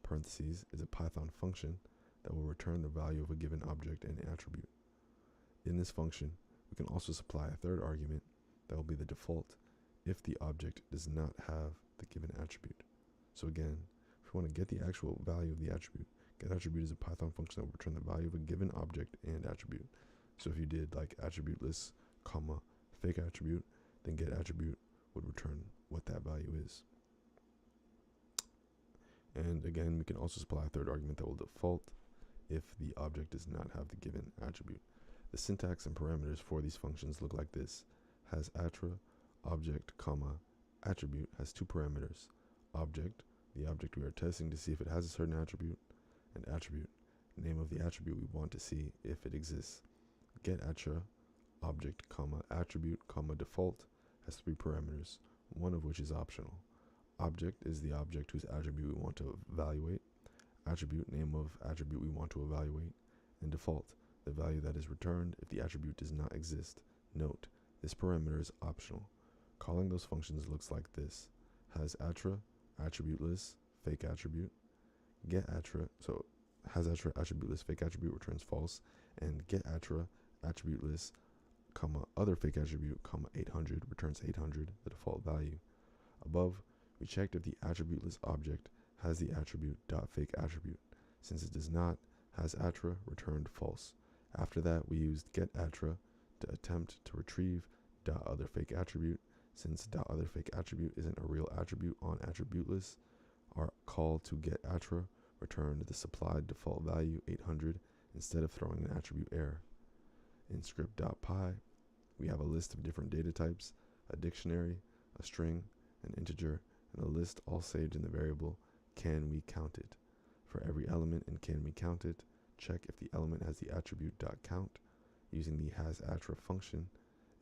parentheses is a Python function that will return the value of a given object and attribute. In this function, we can also supply a third argument that will be the default if the object does not have the given attribute. So again, if we want to get the actual value of the attribute, getAttribute is a Python function that will return the value of a given object and attribute. So if you did like attribute list, comma, fake attribute, then getAttribute would return what that value is. And again, we can also supply a third argument that will default if the object does not have the given attribute. The syntax and parameters for these functions look like this. Has attra, object, comma, attribute has two parameters. Object, the object we are testing to see if it has a certain attribute, and attribute, name of the attribute we want to see if it exists. GetAttra, object, comma, attribute, comma, default has three parameters, one of which is optional. Object is the object whose attribute we want to evaluate. Attribute, name of attribute we want to evaluate. And default, the value that is returned if the attribute does not exist. Note, this parameter is optional. Calling those functions looks like this. Has attra, attribute list, fake attribute. GetAttra, so has attra, attribute list, fake attribute returns false. And getAttra, attribute list, comma, other fake attribute, comma, 800 returns 800, the default value. Above, we checked if the attribute list object has the attribute dot fake attribute. Since it does not, has attra returned false. After that, we used getAttra to attempt to retrieve dot other fake attribute. Since dot other fake attribute isn't a real attribute on attribute list, our call to getAttra returned the supplied default value 800 instead of throwing an attribute error. In script.py, we have a list of different data types, a dictionary, a string, an integer, and a list all saved in the variable can we count it. For every element in can we count it, check if the element has the attribute .count using the hasAttra function.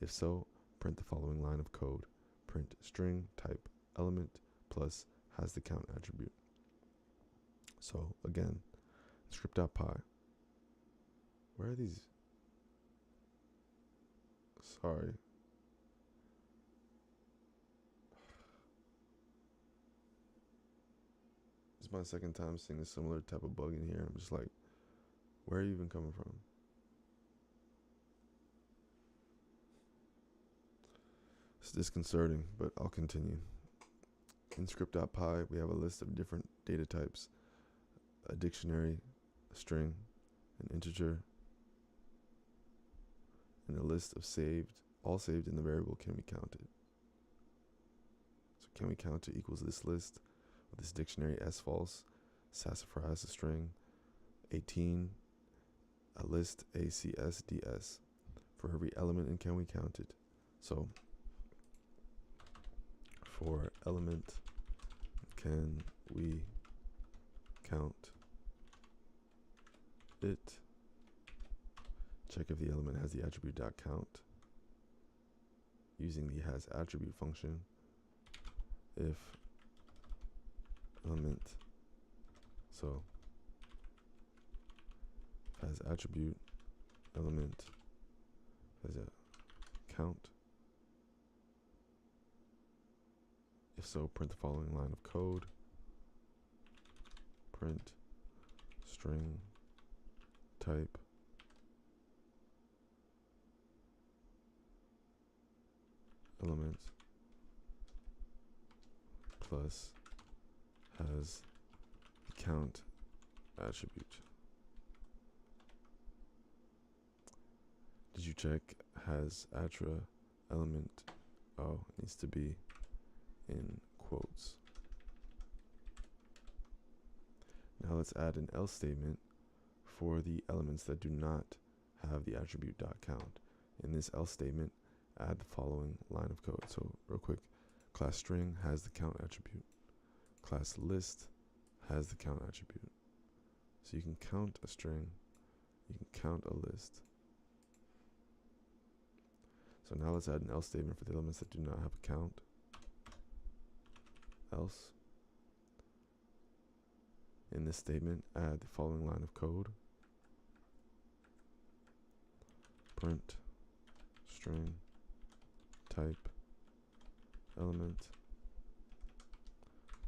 If so, print the following line of code. Print string type element plus has the count attribute. So again, script.py. Where are these? Sorry. This is my second time seeing a similar type of bug in here. I'm just like, where are you even coming from? It's disconcerting, but I'll continue. In script.py, we have a list of different data types, a dictionary, a string, an integer, and a list of saved, all saved in the variable can be counted. So can we count it equals this list, or this dictionary s false, sassafras a string, 18 a list ACSDS for every element in can we count it. So for element can we count it, check if the element has the attribute .count using the has attribute function. If element, so has attribute element has a count. If so, print the following line of code. Print string type element plus has the count attribute. Did you check has attra element? Oh, it needs to be in quotes. Now let's add an else statement for the elements that do not have the attribute .count. In this else statement, add the following line of code. So real quick, class string has the count attribute. Class list has the count attribute. So you can count a string, you can count a list. So now let's add an else statement for the elements that do not have a count. Else. In this statement, add the following line of code. Print string type element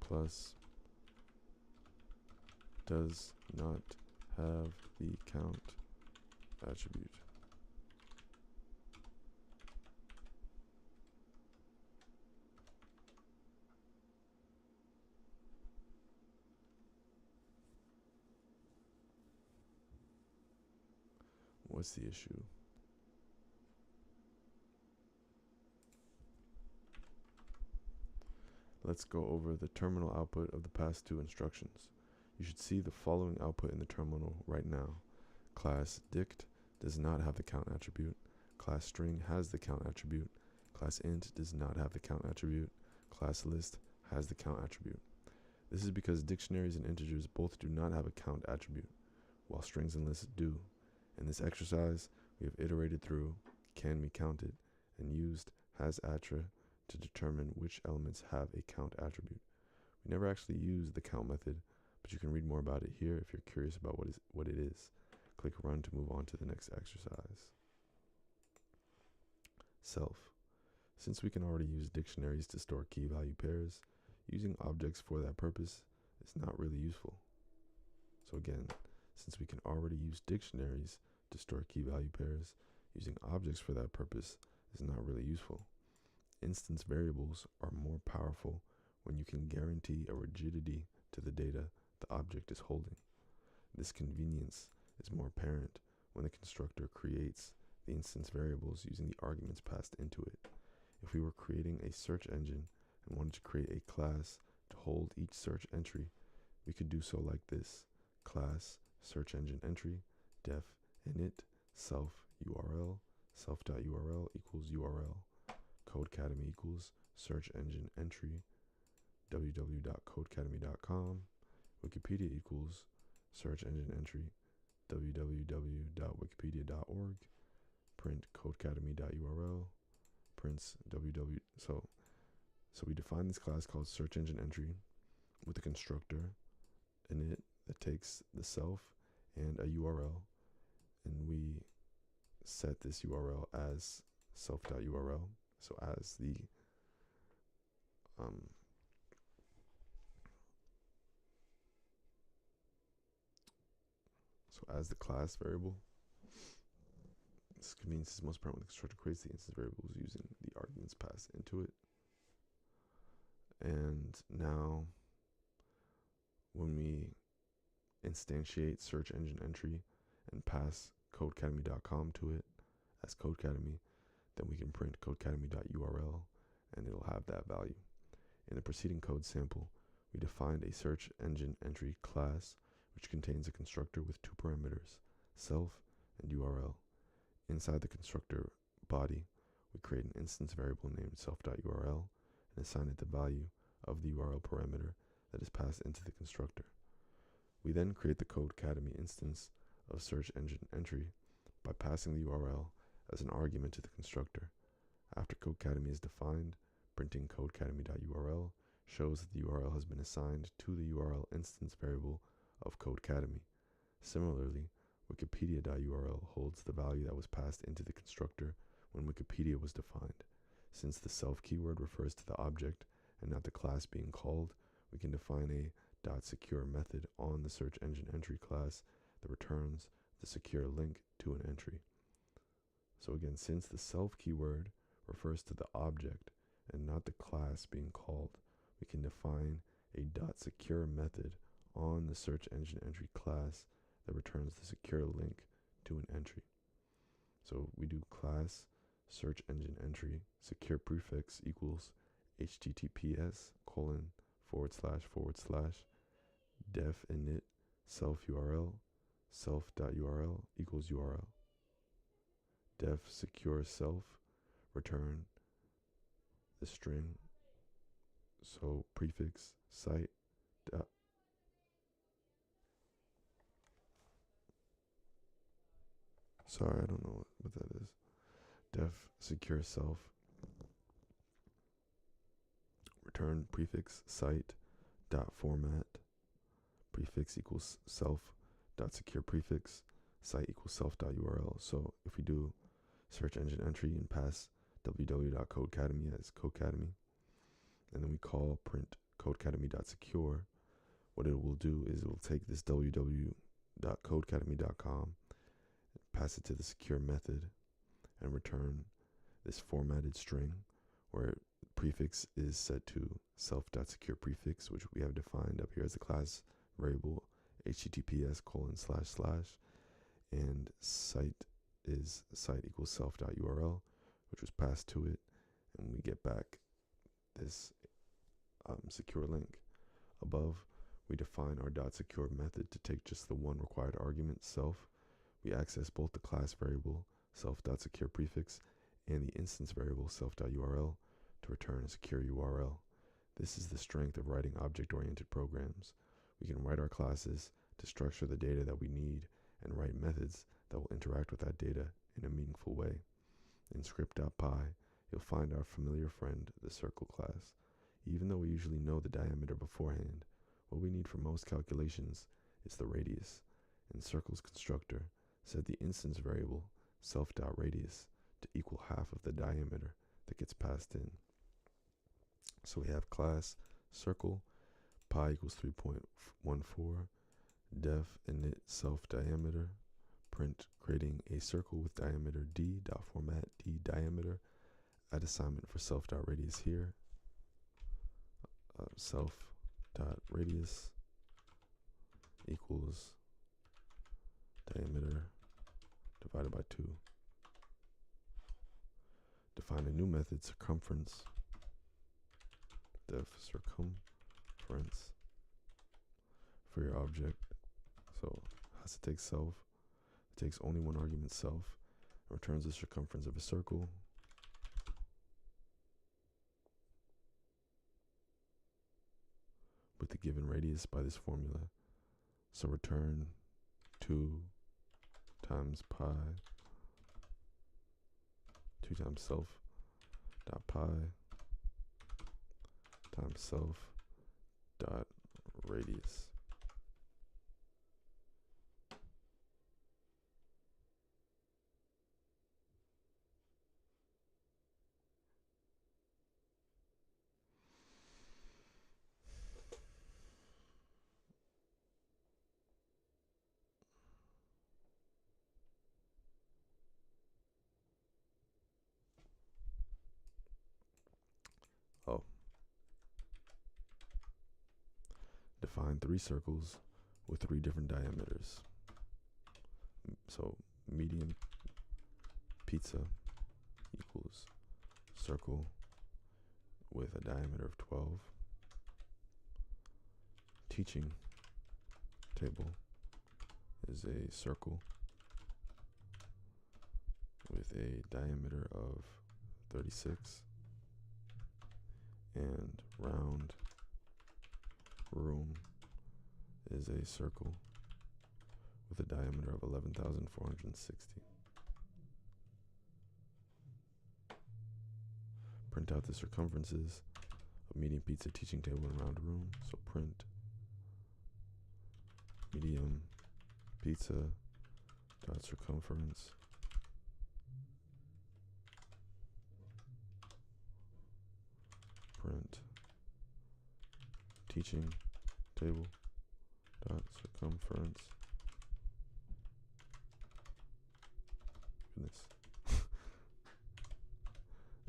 plus does not have the count attribute. What's the issue? Let's go over the terminal output of the past two instructions. You should see the following output in the terminal right now. Class dict does not have the count attribute. Class string has the count attribute. Class int does not have the count attribute. Class list has the count attribute. This is because dictionaries and integers both do not have a count attribute, while strings and lists do. In this exercise, we have iterated through can we count it and used has attra to determine which elements have a count attribute. We never actually used the count method, but you can read more about it here if you're curious about what it is. Click run to move on to the next exercise. Self. Since we can already use dictionaries to store key value pairs, using objects for that purpose is not really useful. So again, since we can already use dictionaries to store key value pairs, using objects for that purpose is not really useful. Instance variables are more powerful when you can guarantee a rigidity to the data the object is holding. This convenience is more apparent when the constructor creates the instance variables using the arguments passed into it. If we were creating a search engine and wanted to create a class to hold each search entry, we could do so like this. Class search engine entry def init self URL self.url equals URL Codecademy equals search engine entry www.codecademy.com Wikipedia equals search engine entry www.wikipedia.org print codecademy.url prints www. So we define this class called search engine entry with a constructor init that takes the self and a URL, and we set this URL as self.url. So as the class variable. This convenience is most apparent when the constructor creates the instance variables using the arguments passed into it. And now when we instantiate search engine entry and pass codecademy.com to it as Codecademy, then we can print codecademy.url and it'll have that value. In the preceding code sample, we defined a search engine entry class, which contains a constructor with two parameters, self and URL. Inside the constructor body, we create an instance variable named self.url and assign it the value of the URL parameter that is passed into the constructor. We then create the Codecademy instance of search engine entry by passing the URL as an argument to the constructor. After Codecademy is defined, printing codecademy.url shows that the URL has been assigned to the URL instance variable of Codecademy. Similarly, wikipedia.url holds the value that was passed into the constructor when Wikipedia was defined. Since the self keyword refers to the object and not the class being called, we can define a .secure method on the search engine entry class that returns the secure link to an entry. So again, since the self keyword refers to the object and not the class being called, we can define a .secure method on the search engine entry class that returns the secure link to an entry. So we do class search engine entry secure prefix equals https:// def init self URL self.url equals URL. Def secure self return the string, so prefix site dot. Sorry, I don't know what that is. Def secure self return prefix site dot format prefix equals self dot secure prefix site equals self dot URL. So if we do search engine entry and pass www.codecademy as Codecademy, and then we call print codecademy.secure, what it will do is it will take this www.codecademy.com, pass it to the secure method, and return this formatted string where prefix is set to self.securePrefix, which we have defined up here as a class variable https:// and site is site equals self.url, which was passed to it, and we get back this secure link. Above, we define our .secure method to take just the one required argument, self. We access both the class variable self.securePrefix and the instance variable self.url to return a secure URL. This is the strength of writing object-oriented programs. We can write our classes to structure the data that we need and write methods that will interact with that data in a meaningful way. In script.py, you'll find our familiar friend, the circle class. Even though we usually know the diameter beforehand, what we need for most calculations is the radius. In circle's constructor, set the instance variable self.radius to equal half of the diameter that gets passed in. So we have class circle pi equals 3.14 def init self diameter print creating a circle with diameter d dot format d diameter. Add assignment for self.radius here. Self.radius equals diameter divided by 2. Define a new method, circumference. Def circumference for your object. So it has to take self. It takes only one argument, self, and returns the circumference of a circle. With the given radius by this formula. So return 2 times pi 2 times self dot pi times self dot radius. Oh. Define 3 circles with 3 different diameters. So medium pizza equals circle with a diameter of 12. teaching table is a circle with a diameter of 36, and round room is a circle with a diameter of 11,460. Print out the circumferences of medium pizza teaching table and round room. So print medium pizza dot circumference print teaching table dot circumference. Goodness.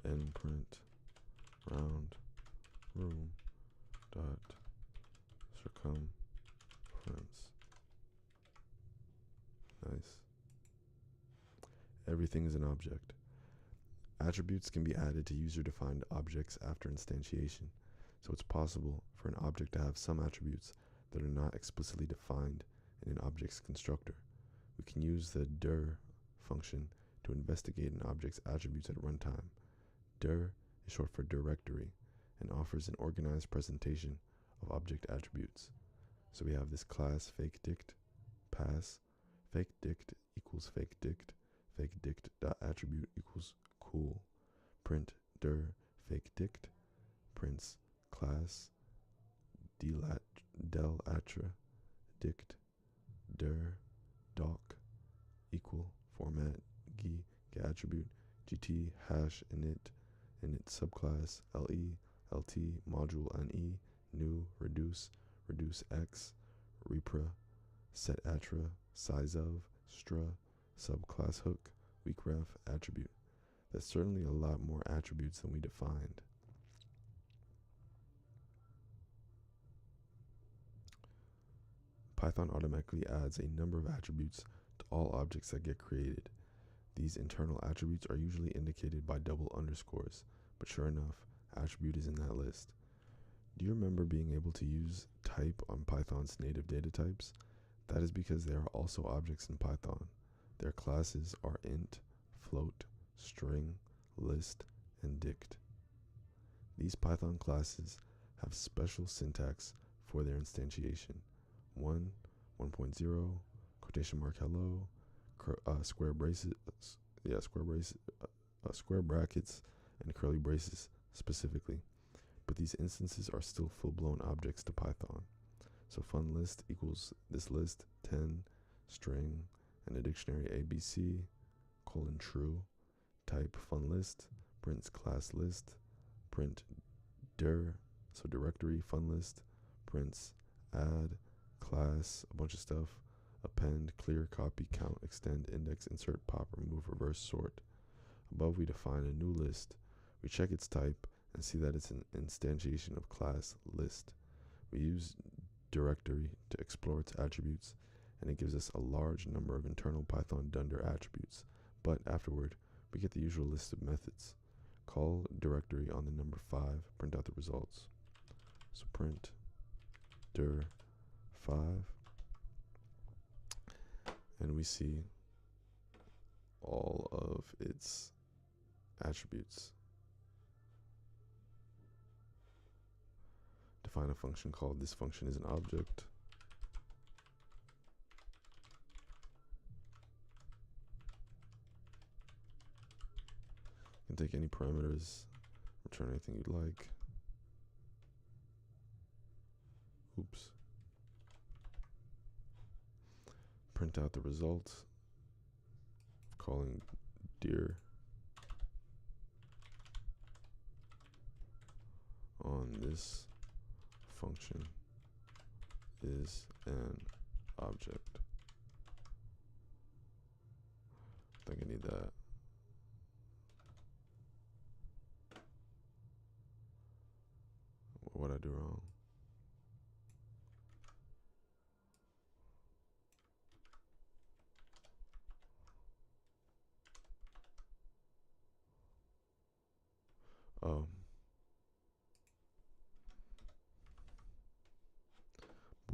And print round room dot circumference. Nice. Everything is an object. Attributes can be added to user-defined objects after instantiation, so it's possible for an object to have some attributes that are not explicitly defined in an object's constructor. We can use the dir function to investigate an object's attributes at runtime. Dir is short for directory and offers an organized presentation of object attributes. So we have this class fakedict pass, fakedict equals fakedict, fakedict dot attribute equals cool, print dir fakedict, prints class del attra dict dir doc equal format g attribute gt hash init subclass le lt module ne new reduce x repra set attra size of stra subclass hook weakref attribute. That's certainly a lot more attributes than we defined. Python automatically adds a number of attributes to all objects that get created. These internal attributes are usually indicated by double underscores, but sure enough, attribute is in that list. Do you remember being able to use type on Python's native data types? That is because there are also objects in Python. Their classes are int, float, string, list, and dict. These Python classes have special syntax for their instantiation. 1.0, quotation mark hello, square brackets, and curly braces specifically. But these instances are still full-blown objects to Python. So fun list equals this list, 10, string, and a dictionary ABC, true, type fun list, prints class list, print dir, so directory fun list, prints add, class, a bunch of stuff, append, clear, copy, count, extend, index, insert, pop, remove, reverse, sort. Above we define a new list. We check its type and see that it's an instantiation of class list. We use directory to explore its attributes, and it gives us a large number of internal Python dunder attributes, but afterward we get the usual list of methods. Call directory on the number 5, print out the results. So print dir 5, and we see all of its attributes. Define a function called this function is an object. You can take any parameters, return anything you'd like. Oops. Print out the results of calling dir on this function is an object. I think I need that. What'd I do wrong?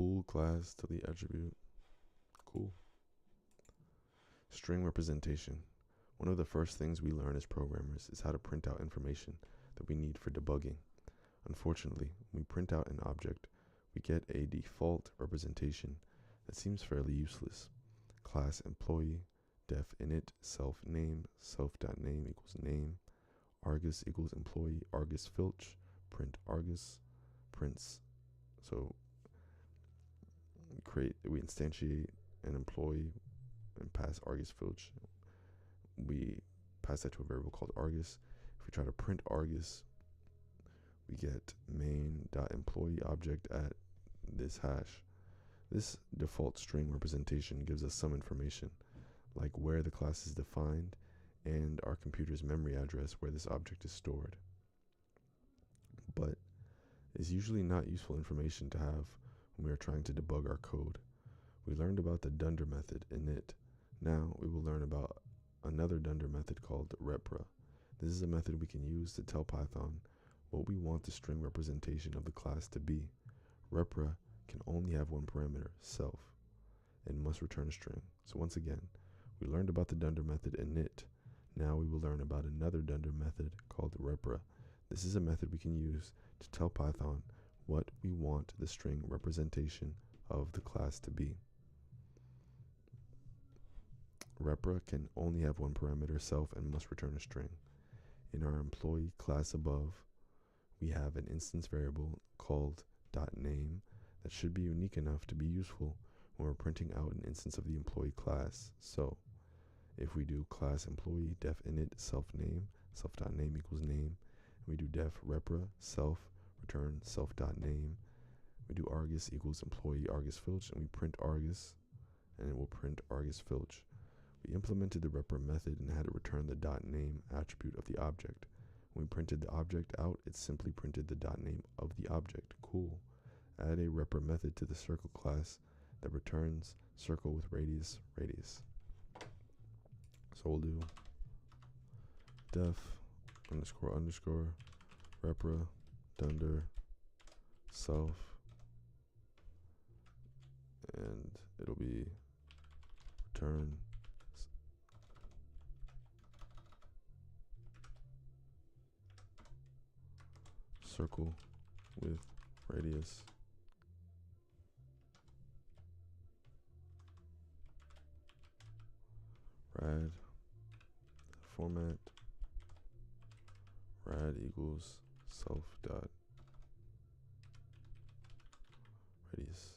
pool class to the attribute. Cool. String representation. One of the first things we learn as programmers is how to print out information that we need for debugging. Unfortunately, when we print out an object, we get a default representation that seems fairly useless. Class employee, def init, self name, self.name equals name, argus equals employee, argus filch, print argus, prints. So we instantiate an employee and pass argus filch. We pass that to a variable called argus. If we try to print argus, we get main.employee object at this hash. This default string representation gives us some information, like where the class is defined and our computer's memory address where this object is stored. But it's usually not useful information to have when we are trying to debug our code. We learned about the dunder method init. Now we will learn about another dunder method called repr. This is a method we can use to tell Python what we want the string representation of the class to be. Repr can only have one parameter, self, and must return a string. So once again, we learned about the dunder method init. Now we will learn about another dunder method called repr. This is a method we can use to tell Python what we want the string representation of the class to be. Repr can only have one parameter, self, and must return a string. In our employee class above, we have an instance variable called .name that should be unique enough to be useful when we're printing out an instance of the employee class. So if we do class employee def init self name, self.name equals name, and we do def repr self return self.name, we do argus equals employee argus filch, and we print argus, and it will print argus filch. We implemented the repr method and had to return the .name attribute of the object. When we printed the object out, it simply printed the .name of the object. Cool. Add a repr method to the circle class that returns circle with radius. So we'll do def __ repr dunder self, and it'll be return circle with radius. Rad format rad equals self dot radius.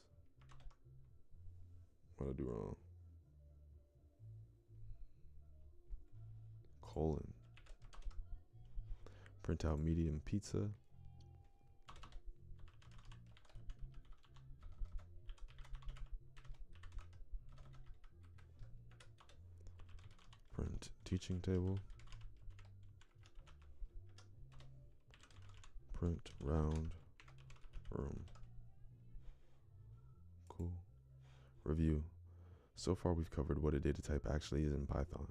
What did I do wrong? Colon. Print out medium pizza. Print teaching table. Print round room. Cool. Review. So far we've covered what a data type actually is in Python.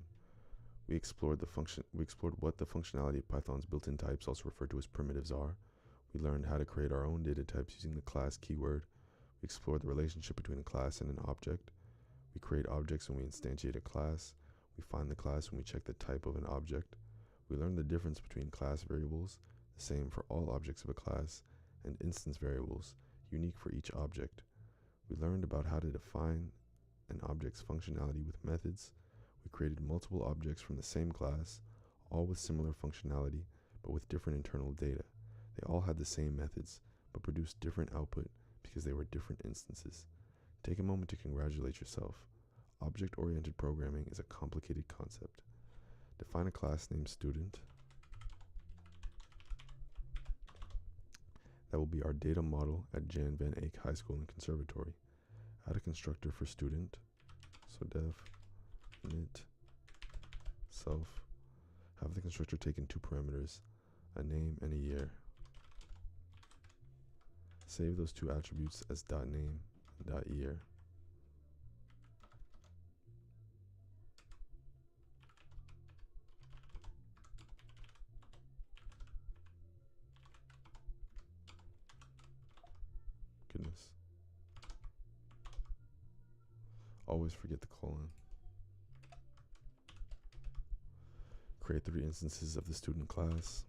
We explored what the functionality of Python's built-in types, also referred to as primitives, are. We learned how to create our own data types using the class keyword. We explored the relationship between a class and an object. We create objects when we instantiate a class. We find the class when we check the type of an object. We learned the difference between class variables, the same for all objects of a class, and instance variables, unique for each object. We learned about how to define an object's functionality with methods. We created multiple objects from the same class, all with similar functionality, but with different internal data. They all had the same methods, but produced different output because they were different instances. Take a moment to congratulate yourself. Object-oriented programming is a complicated concept. Define a class named student. That will be our data model at Jan Van Eyck High School and Conservatory. Add a constructor for student. So def init self. Have the constructor taken two parameters, a name and a year. Save those two attributes as .name and .year. Goodness. Always forget the colon. Create 3 instances of the student class.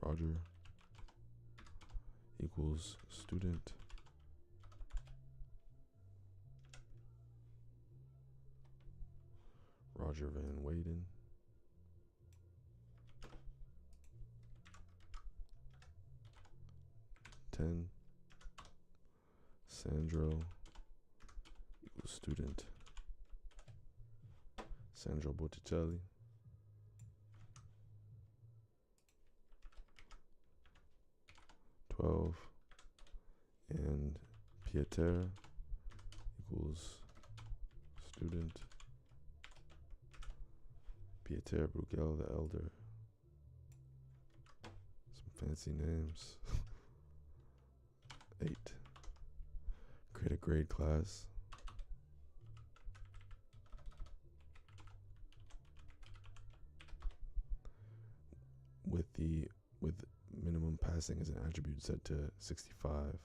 Roger equals student. Roger Van Weyden. Sandro equals student. Sandro Botticelli. And Pieter equals student. Pieter Bruegel the Elder. Some fancy names. 8. Create a grade class. With minimum passing as an attribute set to 65.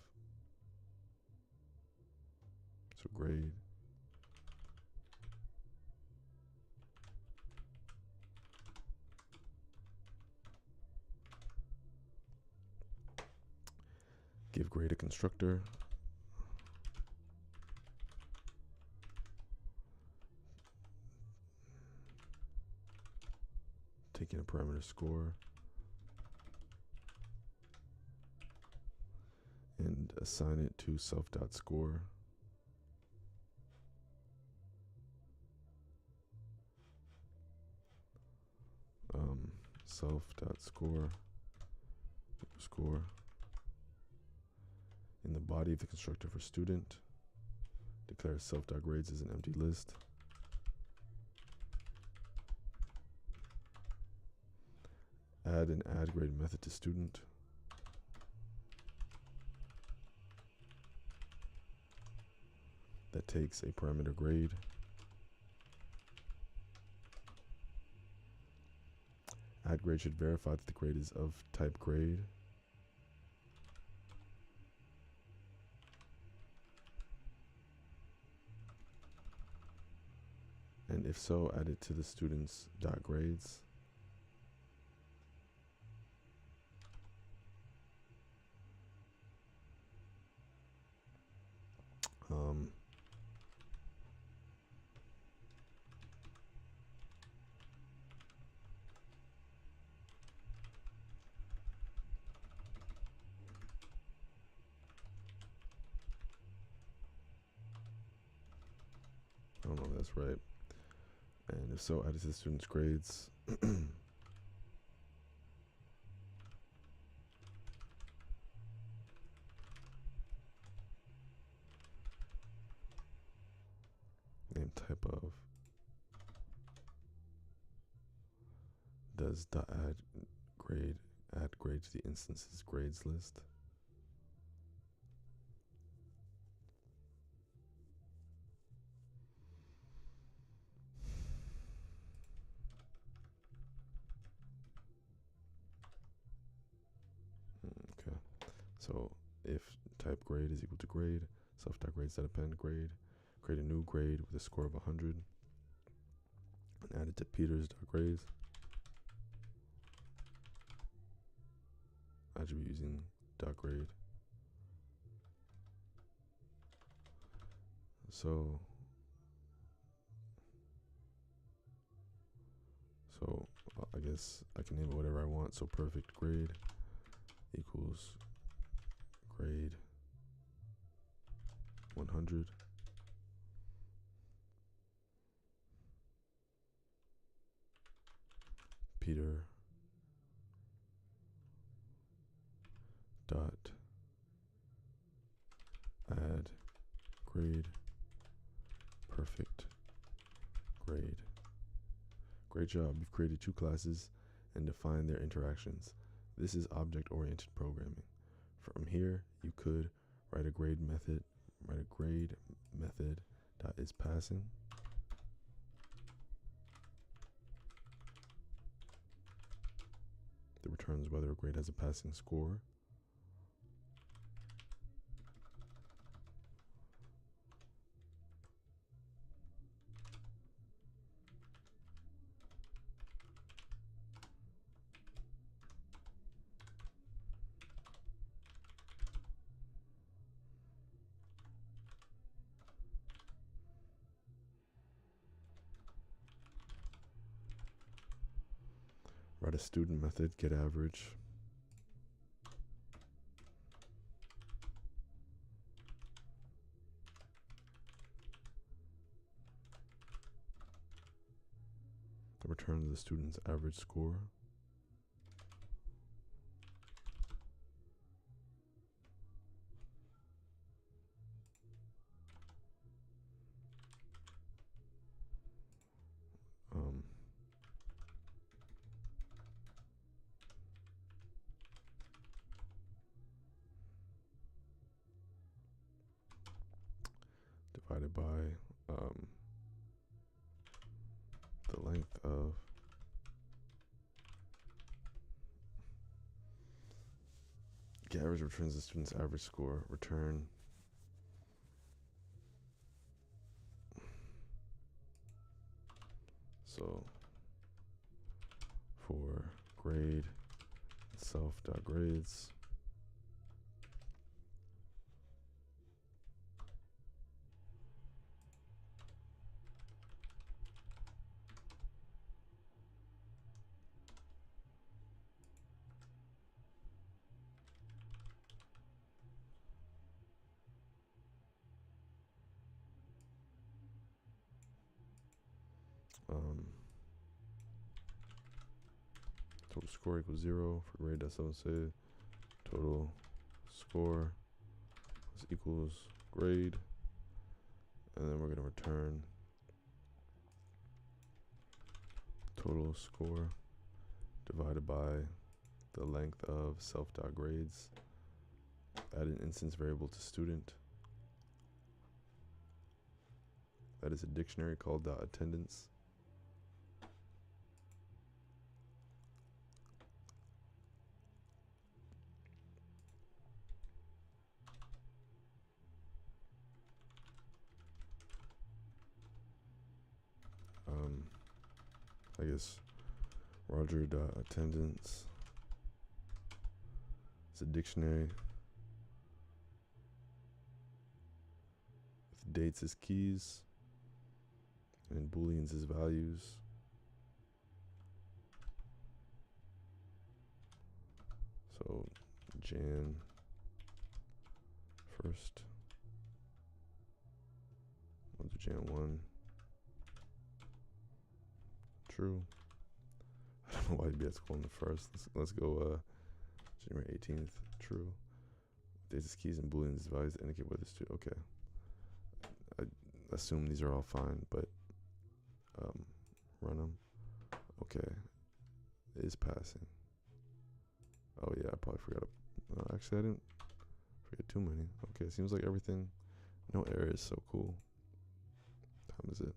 So grade. Give grade a constructor. Taking a parameter score. And assign it to self.score. Self.score score. In the body of the constructor for student, declare self.grades as an empty list. Add an add grade method to student. That takes a parameter grade. Add grade should verify that the grade is of type grade. And if so, add it to the student's .grades. I don't know if that's right. And if so, add it to the student's grades. Name type of. Does add grade to the instances grades list. Okay, so if type grade is equal to grade, self.grade set append grade, create a new grade with a score of 100, and add it to Peter's.grades. Attribute using .grade. So I guess I can name it whatever I want. So perfect grade equals grade 100. Peter dot add grade perfect grade. Great job. You've created 2 classes and defined their interactions. This is object-oriented programming. From here, you could write a grade method dot is passing. That returns whether a grade has a passing score. write a student method, get average. That returns the student's average score. Divided by the length of get average returns the student's average score. Return so for grade self.grades total score equals 0 for grade.self.say. Total score is equals grade, and then we're going to return total score divided by the length of self.grades. Add an instance variable to student. That is a dictionary called .attendance. I guess Roger.attendance is a dictionary with dates as keys and booleans as values. So Jan 1st, we'll do Jan 1. True. I don't know why you'd be at school on the 1st. Let's go January 18th. True. Dates as keys and booleans as values to indicate whether it's true. Okay. I assume these are all fine, but run them. Okay. It is passing. Oh yeah, I probably forgot. Actually, I didn't forget too many. Okay, it seems like everything, no errors. So cool. What time is it?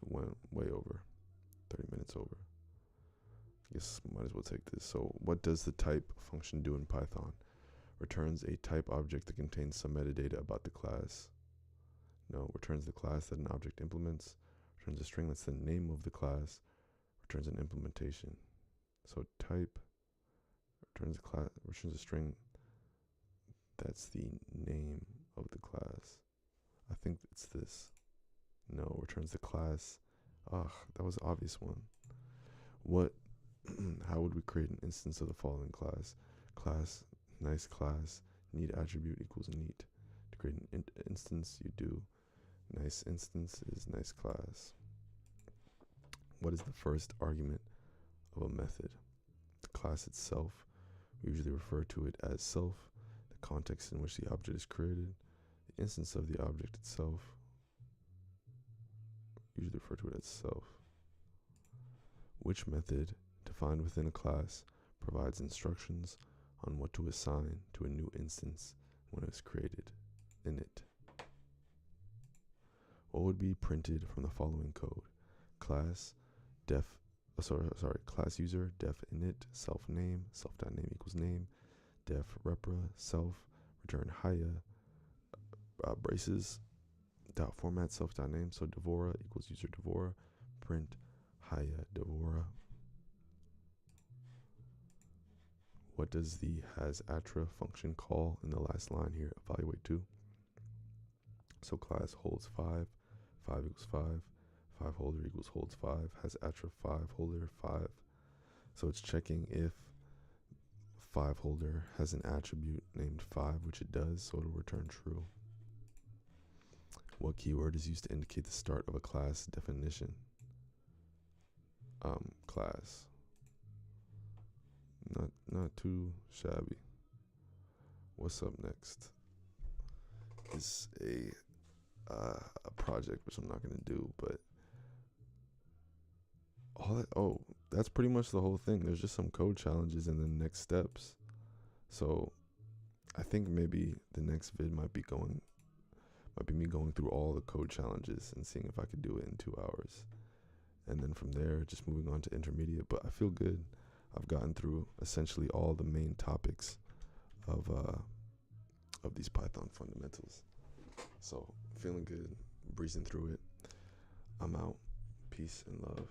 It went way over. 30 minutes over. I guess might as well take this. So what does the type function do in Python? Returns a type object that contains some metadata about the class. No, returns the class that an object implements. Returns a string that's the name of the class. Returns an implementation. So type returns a string that's the name of the class. I think it's this. No, returns the class. Ugh, that was an obvious one. What? How would we create an instance of the following class? Class, nice class, need attribute equals neat. To create an instance, you do nice instance is nice class. What is the first argument of a method? The class itself. We usually refer to it as self. The context in which the object is created. The instance of the object itself. Usually refer to it as self. Which method defined within a class provides instructions on what to assign to a new instance when it is created in it? What would be printed from the following code? Class class user def init self name self.name equals name def repra self return haya braces dot format self.name, so Devora equals user Devora, print haya Devora. What does the hasAttra function call in the last line here? Evaluate 2. So class holds 5, 5 equals 5, 5 holder equals holds 5, hasAttra 5 holder 5. So it's checking if 5 holder has an attribute named 5, which it does, so it'll return true. What keyword is used to indicate the start of a class definition? Class. Not too shabby. What's up next is a project which I'm not gonna do, but that's pretty much the whole thing. There's just some code challenges and then next steps. So I think maybe the next vid might be me going through all the code challenges and seeing if I could do it in 2 hours. And then from there, just moving on to intermediate. But I feel good. I've gotten through essentially all the main topics of these Python fundamentals. So feeling good, breezing through it. I'm out. Peace and love.